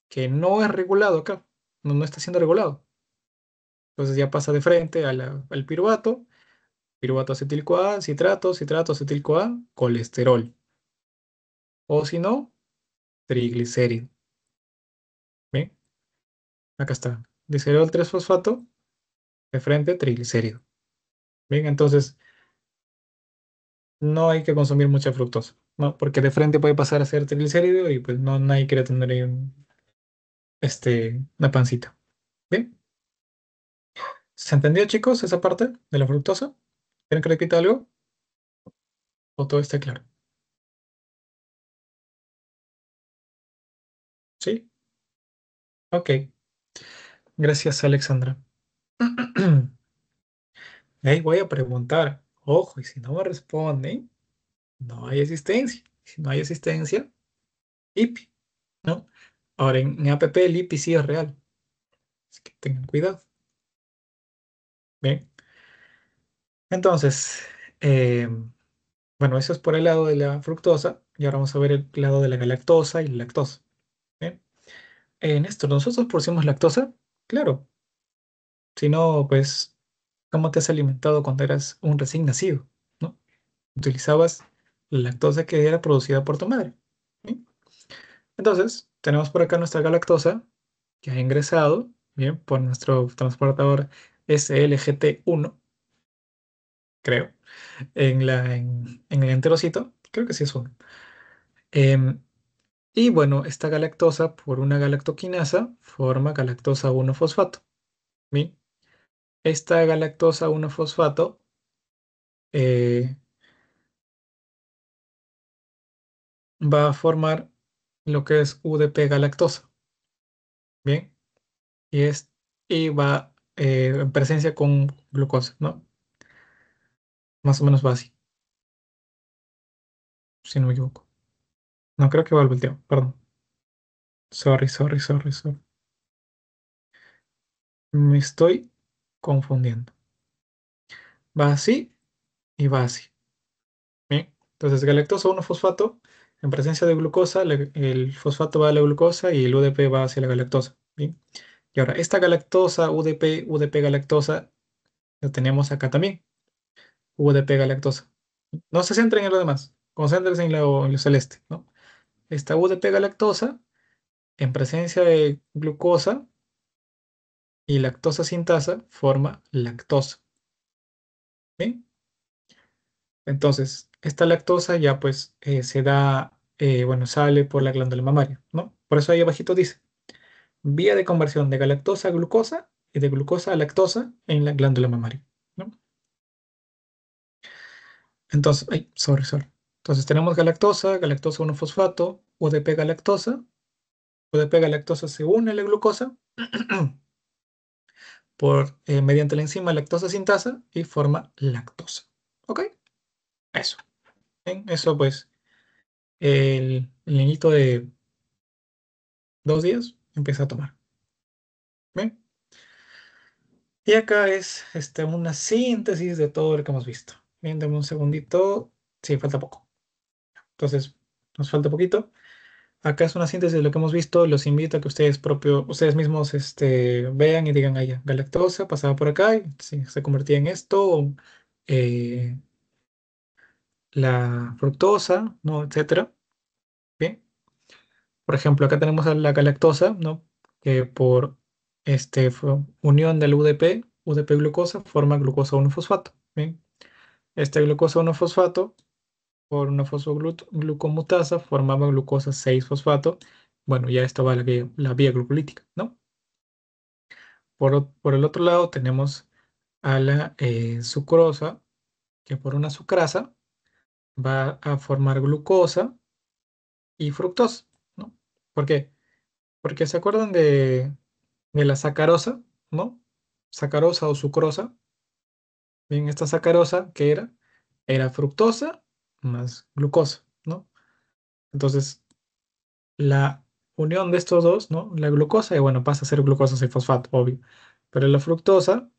Speaker 1: que no es regulado acá, no está siendo regulado. Entonces ya pasa de frente al piruvato, piruvato acetil-CoA, citrato, citrato acetil-CoA, colesterol. O si no, triglicérido. ¿Bien? Acá está. Glicerol 3-fosfato, de frente, triglicérido. Bien, entonces no hay que consumir mucha fructosa, ¿no? Porque de frente puede pasar a ser triglicérido y pues no nadie quiere tener ahí una pancita. ¿Bien? ¿Se entendió, chicos, esa parte de la fructosa? ¿Quieren que repita algo? ¿O todo está claro? ¿Sí? Ok. Gracias, Alexandra. Ahí voy a preguntar, ojo, y si no me responden, no hay asistencia. Si no hay asistencia, IPI, ¿no? Ahora en APP el IPI sí es real, así que tengan cuidado. Bien, entonces, eh, bueno, eso es por el lado de la fructosa, y ahora vamos a ver el lado de la galactosa y la lactosa. Bien, en esto, ¿nosotros producimos lactosa? Claro, si no, pues, ¿cómo te has alimentado cuando eras un recién nacido? ¿No? Utilizabas la lactosa que era producida por tu madre. ¿Bien? Entonces, tenemos por acá nuestra galactosa que ha ingresado, bien, por nuestro transportador SLGT1, creo, en el enterocito, creo que sí es uno. Em, y bueno, esta galactosa por una galactoquinasa forma galactosa 1-fosfato. Bien, esta galactosa 1-fosfato eh, va a formar lo que es UDP galactosa. Bien, y, es, y va en presencia con glucosa, ¿no? Más o menos va así, si no me equivoco. No, creo que va al volteo, perdón. Sorry, sorry, sorry, sorry. Me estoy confundiendo. Va así y va así. Bien. Entonces, galactosa 1-fosfato, en presencia de glucosa, el fosfato va a la glucosa y el UDP va hacia la galactosa. Bien. Y ahora, esta galactosa, UDP, UDP galactosa, la tenemos acá también. UDP galactosa. No se centren en lo demás, concéntrense en lo celeste, ¿no? Esta UDP galactosa, en presencia de glucosa y lactosa sintasa, forma lactosa. ¿Bien? Entonces, esta lactosa ya pues se da, bueno, sale por la glándula mamaria, ¿no? Por eso ahí abajito dice, vía de conversión de galactosa a glucosa y de glucosa a lactosa en la glándula mamaria, ¿no? Entonces, ay, sorry, sorry. Entonces tenemos galactosa, galactosa 1-fosfato, UDP galactosa, UDP galactosa se une a la glucosa mediante la enzima lactosa sintasa y forma lactosa. ¿Ok? Eso. Bien, eso pues, el niñito de 2 días empieza a tomar. Bien. Y acá es una síntesis de todo lo que hemos visto. Bien, dame un segundito. Sí, falta poco. Entonces, nos falta poquito. Acá es una síntesis de lo que hemos visto. Los invito a que ustedes mismos vean y digan, ah, ya, galactosa pasaba por acá y sí, se convertía en esto, eh, la fructosa, ¿no? Etcétera. Bien. Por ejemplo, acá tenemos a la galactosa, ¿no? Que por unión del UDP, UDP glucosa, forma glucosa 1-fosfato. Bien. Este glucosa 1-fosfato, por una fosfoglucomutasa, formaba glucosa 6-fosfato. Bueno, ya esto va a la vía glucolítica, ¿no? Por el otro lado tenemos a la sucrosa, que por una sucrasa va a formar glucosa y fructosa, ¿no? ¿Por qué? Porque se acuerdan de la sacarosa, ¿no? Sacarosa o sucrosa. Bien, esta sacarosa, ¿qué era? Era fructosa más glucosa, ¿no? Entonces, la unión de estos dos, ¿no? La glucosa, y bueno, pasa a ser glucosa 6-fosfato, obvio. Pero la fructosa,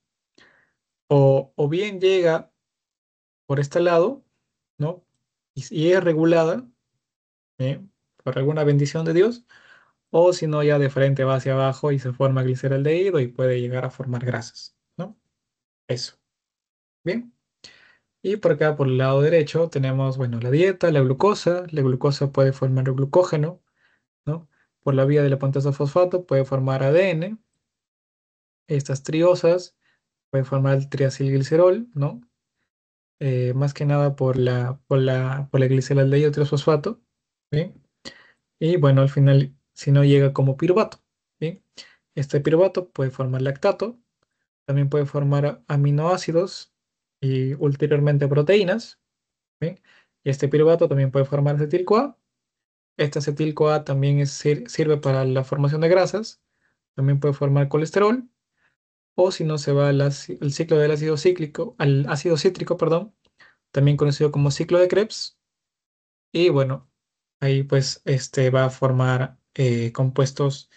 Speaker 1: o bien llega por este lado, ¿no? Y es regulada, ¿eh? Por alguna bendición de Dios, o si no, ya de frente va hacia abajo y se forma gliceraldehído y puede llegar a formar grasas, ¿no? Eso. Bien. Y por acá, por el lado derecho, tenemos, bueno, la dieta, la glucosa. La glucosa puede formar glucógeno, ¿no? Por la vía de la pentasa fosfato puede formar ADN. Estas triosas pueden formar el triacilglicerol, ¿no? Más que nada por la gliceraldehído triosfosfato, ¿bien? Y bueno, al final, si no llega como piruvato, ¿bien? Este piruvato puede formar lactato, también puede formar aminoácidos y ulteriormente proteínas. ¿Bien? Y este piruvato también puede formar acetil-CoA. Este acetil-CoA también sirve para la formación de grasas. También puede formar colesterol. o si no se va el ciclo del ácido cíclico, al ácido cítrico, perdón, también conocido como ciclo de Krebs, y bueno, ahí pues va a formar compuestos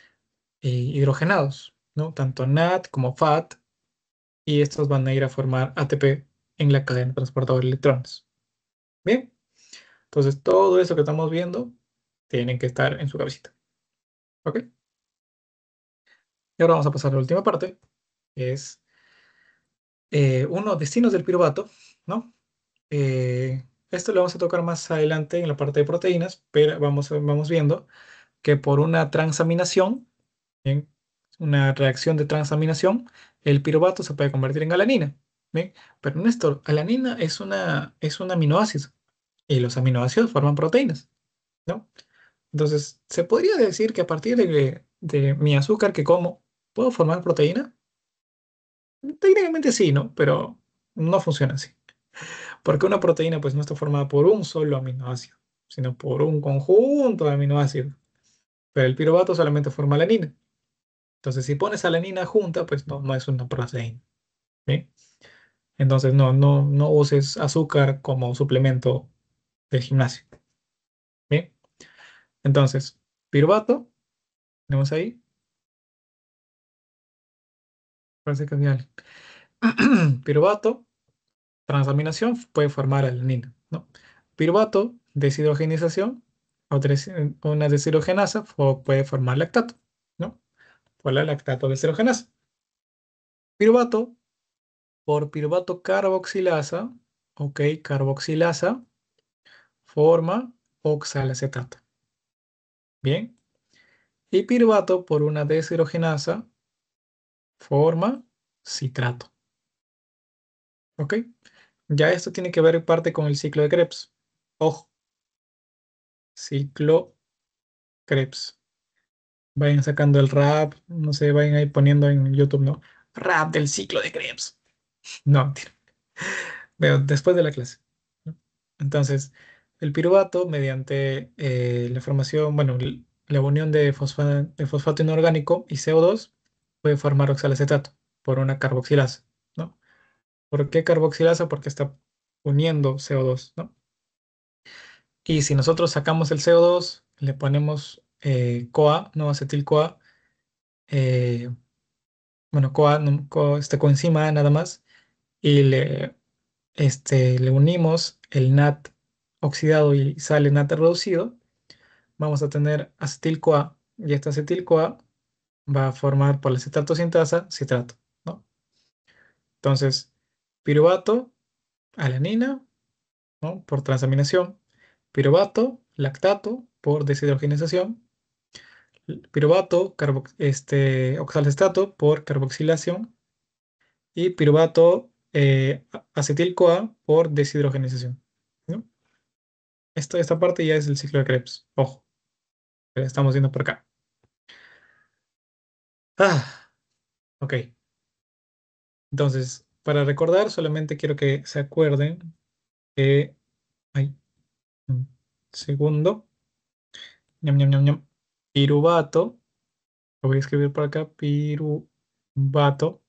Speaker 1: hidrogenados, ¿no? Tanto NAT como FAT, y estos van a ir a formar ATP en la cadena transportadora de electrones. Bien, entonces todo eso que estamos viendo tienen que estar en su cabecita. ¿Ok? Y ahora vamos a pasar a la última parte, que es destinos del piruvato, ¿no? Esto lo vamos a tocar más adelante en la parte de proteínas, pero vamos viendo que por una transaminación, ¿bien? Una reacción de transaminación, el piruvato se puede convertir en alanina. ¿Bien? Pero Néstor, alanina es un aminoácido y los aminoácidos forman proteínas, ¿no? Entonces, ¿se podría decir que a partir de mi azúcar que como, puedo formar proteína? Técnicamente sí, ¿no? Pero no funciona así. Porque una proteína pues no está formada por un solo aminoácido, sino por un conjunto de aminoácidos. Pero el piruvato solamente forma alanina. Entonces, si pones alanina junta, pues no es una proteína. ¿Bien? Entonces, no uses azúcar como suplemento del gimnasio. Bien. Entonces, piruvato, tenemos ahí. Parece que es bien. Piruvato, transaminación puede formar alanina, ¿no? Piruvato, deshidrogenización, una deshidrogenasa puede formar lactato, ¿no? Por la lactato deshidrogenasa. Piruvato, por piruvato carboxilasa, ok, carboxilasa, forma oxalacetato. Bien. Y piruvato, por una deshidrogenasa, forma citrato. ¿Ok? Ya esto tiene que ver en parte con el ciclo de Krebs. Ojo, ciclo Krebs. Vayan sacando el rap, no sé, vayan ahí poniendo en YouTube, ¿no? Rap del ciclo de Krebs. No, mentira. Veo después de la clase, ¿no? Entonces, el piruvato, mediante la formación, bueno, la unión de fosfato inorgánico y CO2, puede formar oxalacetato por una carboxilasa, ¿no? ¿Por qué carboxilasa? Porque está uniendo CO2, ¿no? Y si nosotros sacamos el CO2, le ponemos CoA, no acetil-CoA, eh, bueno, CoA, esta coenzima A nada más, y le unimos el NAT oxidado y sale NAT reducido, vamos a tener acetil-CoA, y esta acetil-CoA va a formar por la acetato sintasa citrato, ¿no? Entonces, piruvato, alanina, ¿no? Por transaminación, piruvato, lactato, por deshidrogenización, piruvato, oxalacetato por carboxilación y piruvato acetil-CoA por deshidrogenización, ¿no? Esta parte ya es el ciclo de Krebs. Ojo, que estamos viendo por acá. Ok. Entonces, para recordar, solamente quiero que se acuerden que... Ay, un segundo. Ñam, ñam, ñam, ñam. Piruvato. Lo voy a escribir por acá. Piruvato.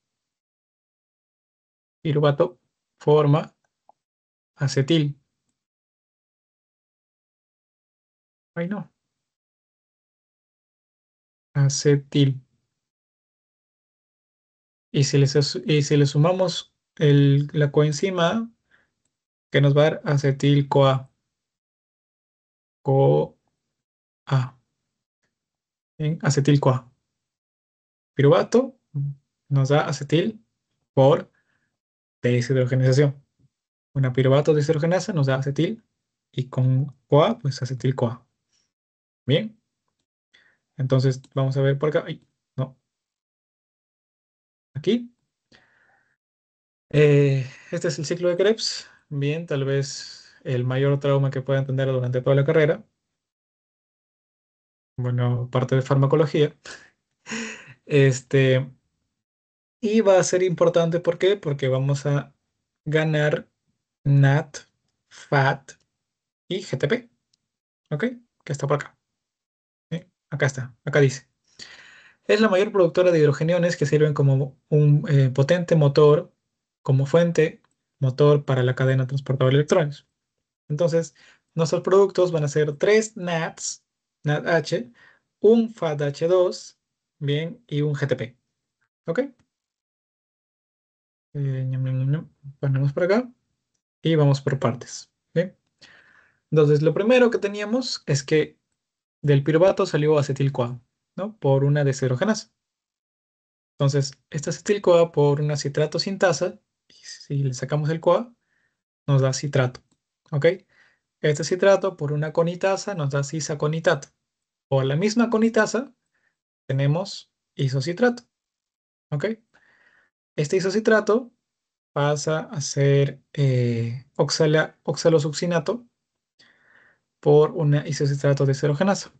Speaker 1: Piruvato forma acetil. Ay, no. Acetil. Y si le sumamos la coenzima, que nos va a dar acetil-CoA. CoA. Bien, acetil-CoA. Piruvato nos da acetil por deshidrogenización. Una piruvato deshidrogenasa nos da acetil y con CoA, pues acetil-CoA. Bien, entonces vamos a ver por acá. Ay, no, aquí. Este es el ciclo de Krebs. Bien, tal vez el mayor trauma que puedan tener durante toda la carrera. Bueno, parte de farmacología. Este, y va a ser importante, ¿por qué? Porque vamos a ganar NAT, FAT y GTP. ¿Ok? Que está por acá. ¿Sí? Acá está, acá dice. Es la mayor productora de hidrogeniones que sirven como un potente motor, como fuente motor para la cadena transportadora de electrones. Entonces, nuestros productos van a ser 3 NATs, NADH, un FADH2, bien, y un GTP. ¿Ok? Ñam, ñam, ñam, ñam. Ponemos por acá y vamos por partes. Bien. Entonces, lo primero que teníamos es que del piruvato salió acetil-CoA, ¿no? Por una deshidrogenasa. Entonces, esta acetil-CoA por una citrato sintasa, y si le sacamos el CoA, nos da citrato. ¿Ok? Este citrato por una conitasa nos da cisaconitato. Por la misma conitasa tenemos isocitrato. ¿Ok? Este isocitrato pasa a ser oxalosuccinato por una isocitrato deshidrogenasa.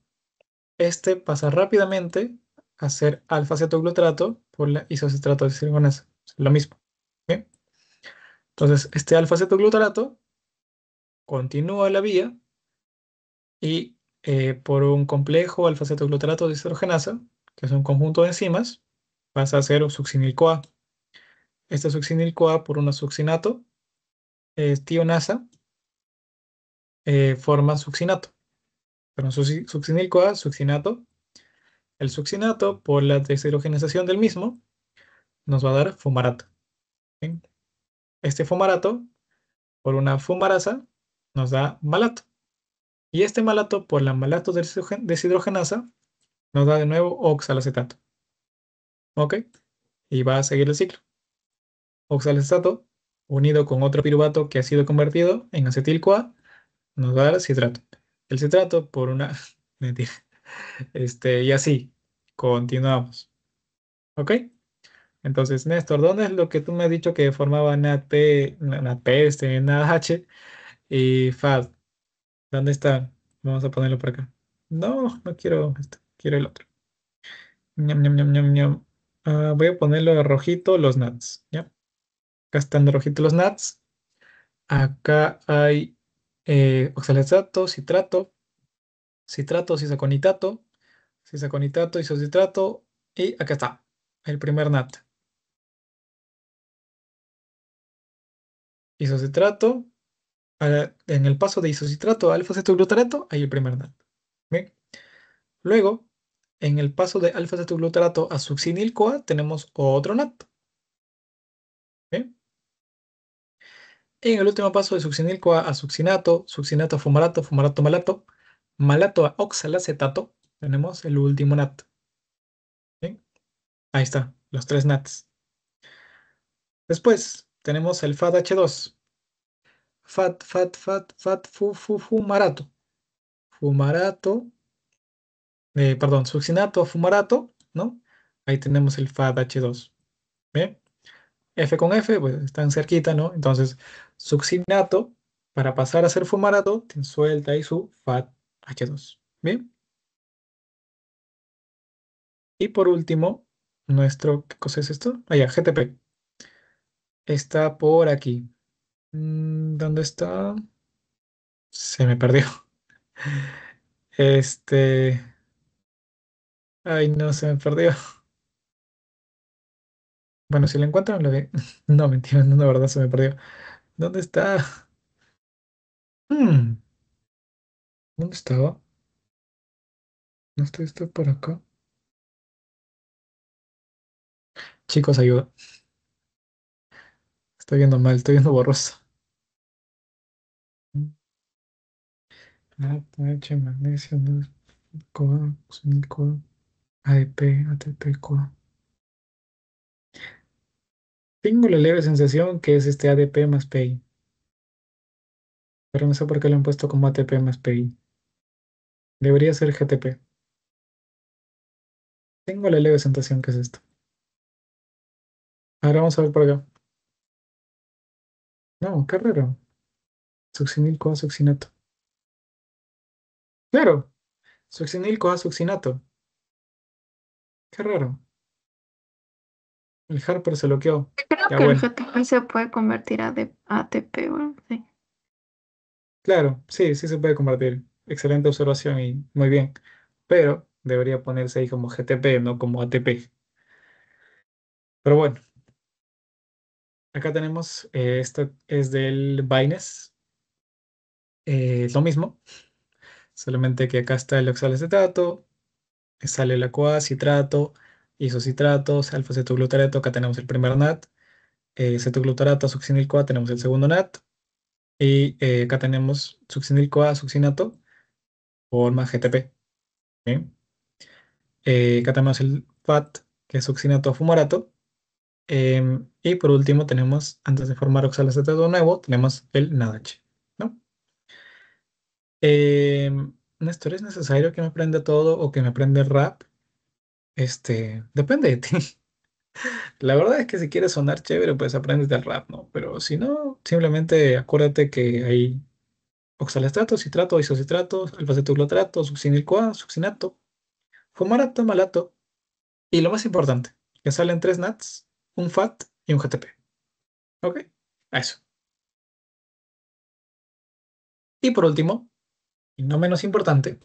Speaker 1: Este pasa rápidamente a ser alfa-cetoglutarato por la isocitrato deshidrogenasa. Lo mismo. ¿Bien? Entonces, este alfa-cetoglutarato continúa la vía y por un complejo alfa-cetoglutarato deshidrogenasa, que es un conjunto de enzimas, pasa a ser succinil-CoA. Este succinil-CoA por una succinato, tionasa, forma succinato. Pero succinil-CoA, succinato. El succinato, por la deshidrogenización del mismo, nos va a dar fumarato. ¿Bien? Este fumarato, por una fumarasa, nos da malato. Y este malato, por la malato deshidrogenasa, nos da de nuevo oxalacetato. ¿Ok? Y va a seguir el ciclo. Oxalacetato, unido con otro piruvato que ha sido convertido en acetil-CoA, nos va a dar citrato. El citrato, por una... Mentira. Y así, continuamos. ¿Ok? Entonces, Néstor, ¿dónde es lo que tú me has dicho que formaba NADP, NADP, NADH y FAD? ¿Dónde está? Vamos a ponerlo por acá. No, no quiero esto, quiero el otro. Ñam, ñam, ñam, ñam, ñam. Voy a ponerlo de rojito los NADs. ¿Ya? Acá están de rojito los NADs. Acá hay oxalato, citrato, citrato, cisaconitato, cisaconitato, isocitrato. Y acá está, el primer NAT. Isocitrato. En el paso de isocitrato a alfa-cetoglutarato hay el primer NAT. Bien. Luego, en el paso de alfa-cetoglutarato a succinil-CoA tenemos otro NAT. Bien. En el último paso de succinil-CoA a succinato, succinato a fumarato, fumarato malato, malato a oxalacetato, tenemos el último NAT. Bien. Ahí está, los tres NATs. Después tenemos el FADH2. Fumarato. Fumarato, perdón, succinato a fumarato, ¿no? Ahí tenemos el FADH2. Bien. F con F, pues están cerquita, ¿no? Entonces, succinato, para pasar a ser fumarato, suelta ahí su FADH2. Bien. Y por último, ¿qué cosa es esto? Ah, ya, GTP. Está por aquí. ¿Dónde está? Se me perdió. Este. Ay, no, se me perdió. Bueno, si lo encuentran, lo ve. No, mentira, no, la verdad se me perdió. ¿Dónde está? Hmm, ¿Dónde estaba? No estoy por acá. Chicos, ayuda. Estoy viendo mal, estoy viendo borroso. H, magnesio, CoA, CoA, ADP, ATP, CoA. Tengo la leve sensación que es este ADP más PI, pero no sé por qué lo han puesto como ATP más PI. Debería ser GTP. Tengo la leve sensación que es esto. Ahora vamos a ver por acá. No, qué raro. Succinil CoA succinato. Claro, succinil CoA succinato. Qué raro. El Harper se bloqueó.
Speaker 2: Creo
Speaker 1: Ya
Speaker 2: que el
Speaker 1: bueno.
Speaker 2: GTP se puede convertir a ATP, bueno, sí.
Speaker 1: Claro, sí, sí se puede convertir. Excelente observación y muy bien. Pero Debería ponerse ahí como GTP, no como ATP. Pero bueno, acá tenemos, esto es del Baines, es lo mismo, solamente que acá está el oxalacetato, sale el CoA, citrato, isocitratos, alfa-cetoglutarato, acá tenemos el primer NAT, cetoglutarato, succinil-CoA, tenemos el segundo NAT, y acá tenemos succinil-CoA, succinato, forma GTP. ¿Bien? Acá tenemos el FAT, que es succinato fumarato. Y por último tenemos, antes de formar oxalacetato nuevo, tenemos el NADH, ¿no? Néstor, ¿es necesario que me aprenda todo o que me aprenda el rap? Depende de ti. La verdad es que si quieres sonar chévere, pues apréndete el rap, ¿no? Pero si no, simplemente acuérdate que hay oxalacetato, citrato, isocitrato, alfa-cetoglutarato, succinil-CoA, succinato, fumarato, malato. Y lo más importante, que salen tres NATs, un FAT y un GTP. ¿Ok? Eso. Y por último, y no menos importante,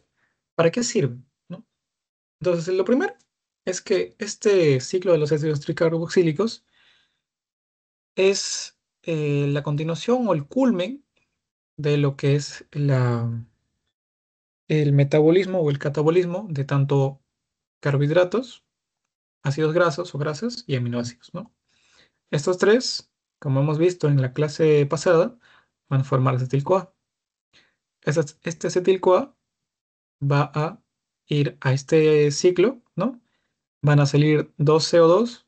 Speaker 1: ¿para qué sirve? ¿No? Entonces, lo primero es que este ciclo de los ácidos tricarboxílicos es la continuación o el culmen de lo que es el metabolismo o el catabolismo de tanto carbohidratos, ácidos grasos o grasas y aminoácidos, ¿no? Estos tres, como hemos visto en la clase pasada, van a formar acetil-CoA. Este acetil-CoA va a ir a este ciclo, ¿no? Van a salir dos CO2,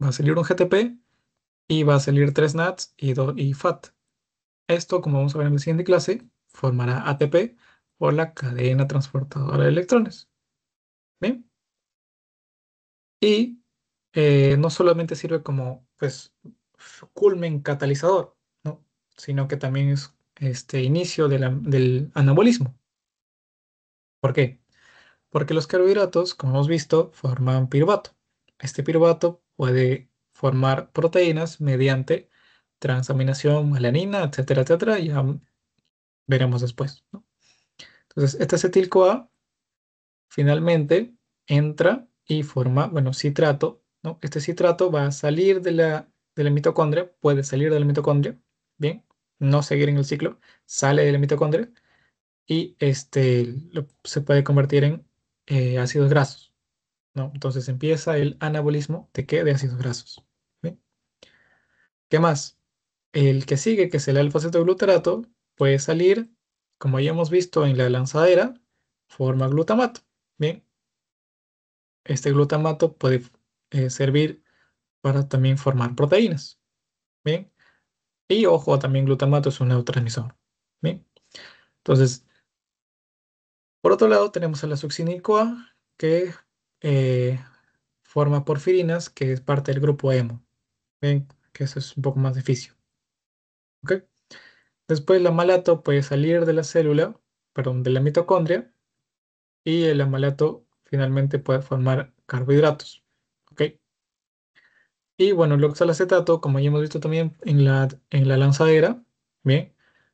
Speaker 1: va a salir un GTP y va a salir tres NADs y FAT. Esto, como vamos a ver en la siguiente clase, formará ATP por la cadena transportadora de electrones. ¿Bien? Y no solamente sirve como, pues, culmen catalizador, ¿no? Sino que también es este inicio del anabolismo. ¿Por qué? Porque los carbohidratos, como hemos visto, forman piruvato. Este piruvato puede formar proteínas mediante transaminación, alanina, etcétera, etcétera. Ya veremos después, ¿no? Entonces, este acetil-CoA finalmente entra y forma, bueno, citrato, ¿no? Este citrato va a salir de la mitocondria, puede salir de la mitocondria, ¿bien? No seguir en el ciclo, sale de la mitocondria y se puede convertir en ácidos grasos. ¿No? Entonces empieza el anabolismo de qué? De ácidos grasos. ¿Bien? ¿Qué más? El que sigue, que es el alfa-cetoglutarato, puede salir, como ya hemos visto en la lanzadera, forma glutamato. Bien, este glutamato puede servir para también formar proteínas. Bien, y ojo, también glutamato es un neurotransmisor. Bien, entonces, por otro lado, tenemos a la succinil-CoA, que eh, forma porfirinas, que es parte del grupo hemo. Ven que eso es un poco más difícil. ¿Ok? Después el amalato puede salir de la célula, perdón, de la mitocondria, y el amalato finalmente puede formar carbohidratos. ¿Ok? Y bueno, el oxalacetato, como ya hemos visto también en la lanzadera, bien,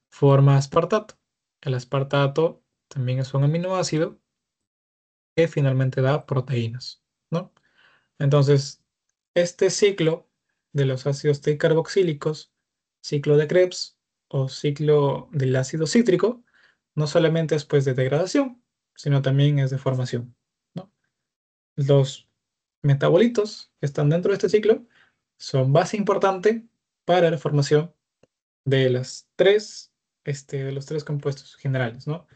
Speaker 1: forma aspartato. El aspartato también es un aminoácido que finalmente da proteínas, ¿no? Entonces, este ciclo de los ácidos tricarboxílicos, ciclo de Krebs o ciclo del ácido cítrico, no solamente es pues de degradación, sino también es de formación, ¿no? Los metabolitos que están dentro de este ciclo son base importante para la formación de de los tres compuestos generales, ¿no?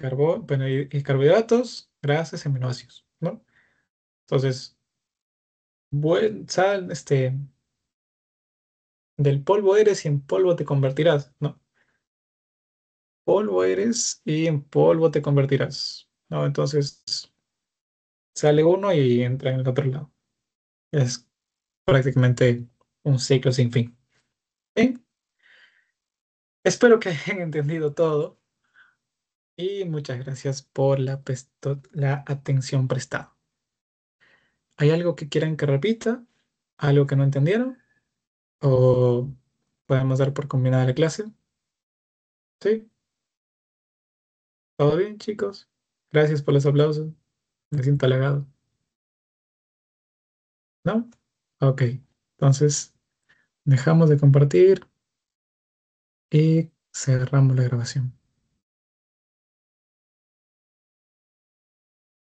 Speaker 1: Bueno, y carbohidratos, grasas y aminoácidos, ¿no? Entonces, del polvo eres y en polvo te convertirás, ¿no? Polvo eres y en polvo te convertirás, ¿no? Entonces sale uno y entra en el otro lado. Es prácticamente un ciclo sin fin. Bien, espero que hayan entendido todo y muchas gracias por la atención prestada. ¿Hay algo que quieran que repita? ¿Algo que no entendieron? ¿O podemos dar por combinada la clase? ¿Sí? ¿Todo bien, chicos? Gracias por los aplausos. Me siento halagado. ¿No? Ok. Entonces, dejamos de compartir y cerramos la grabación.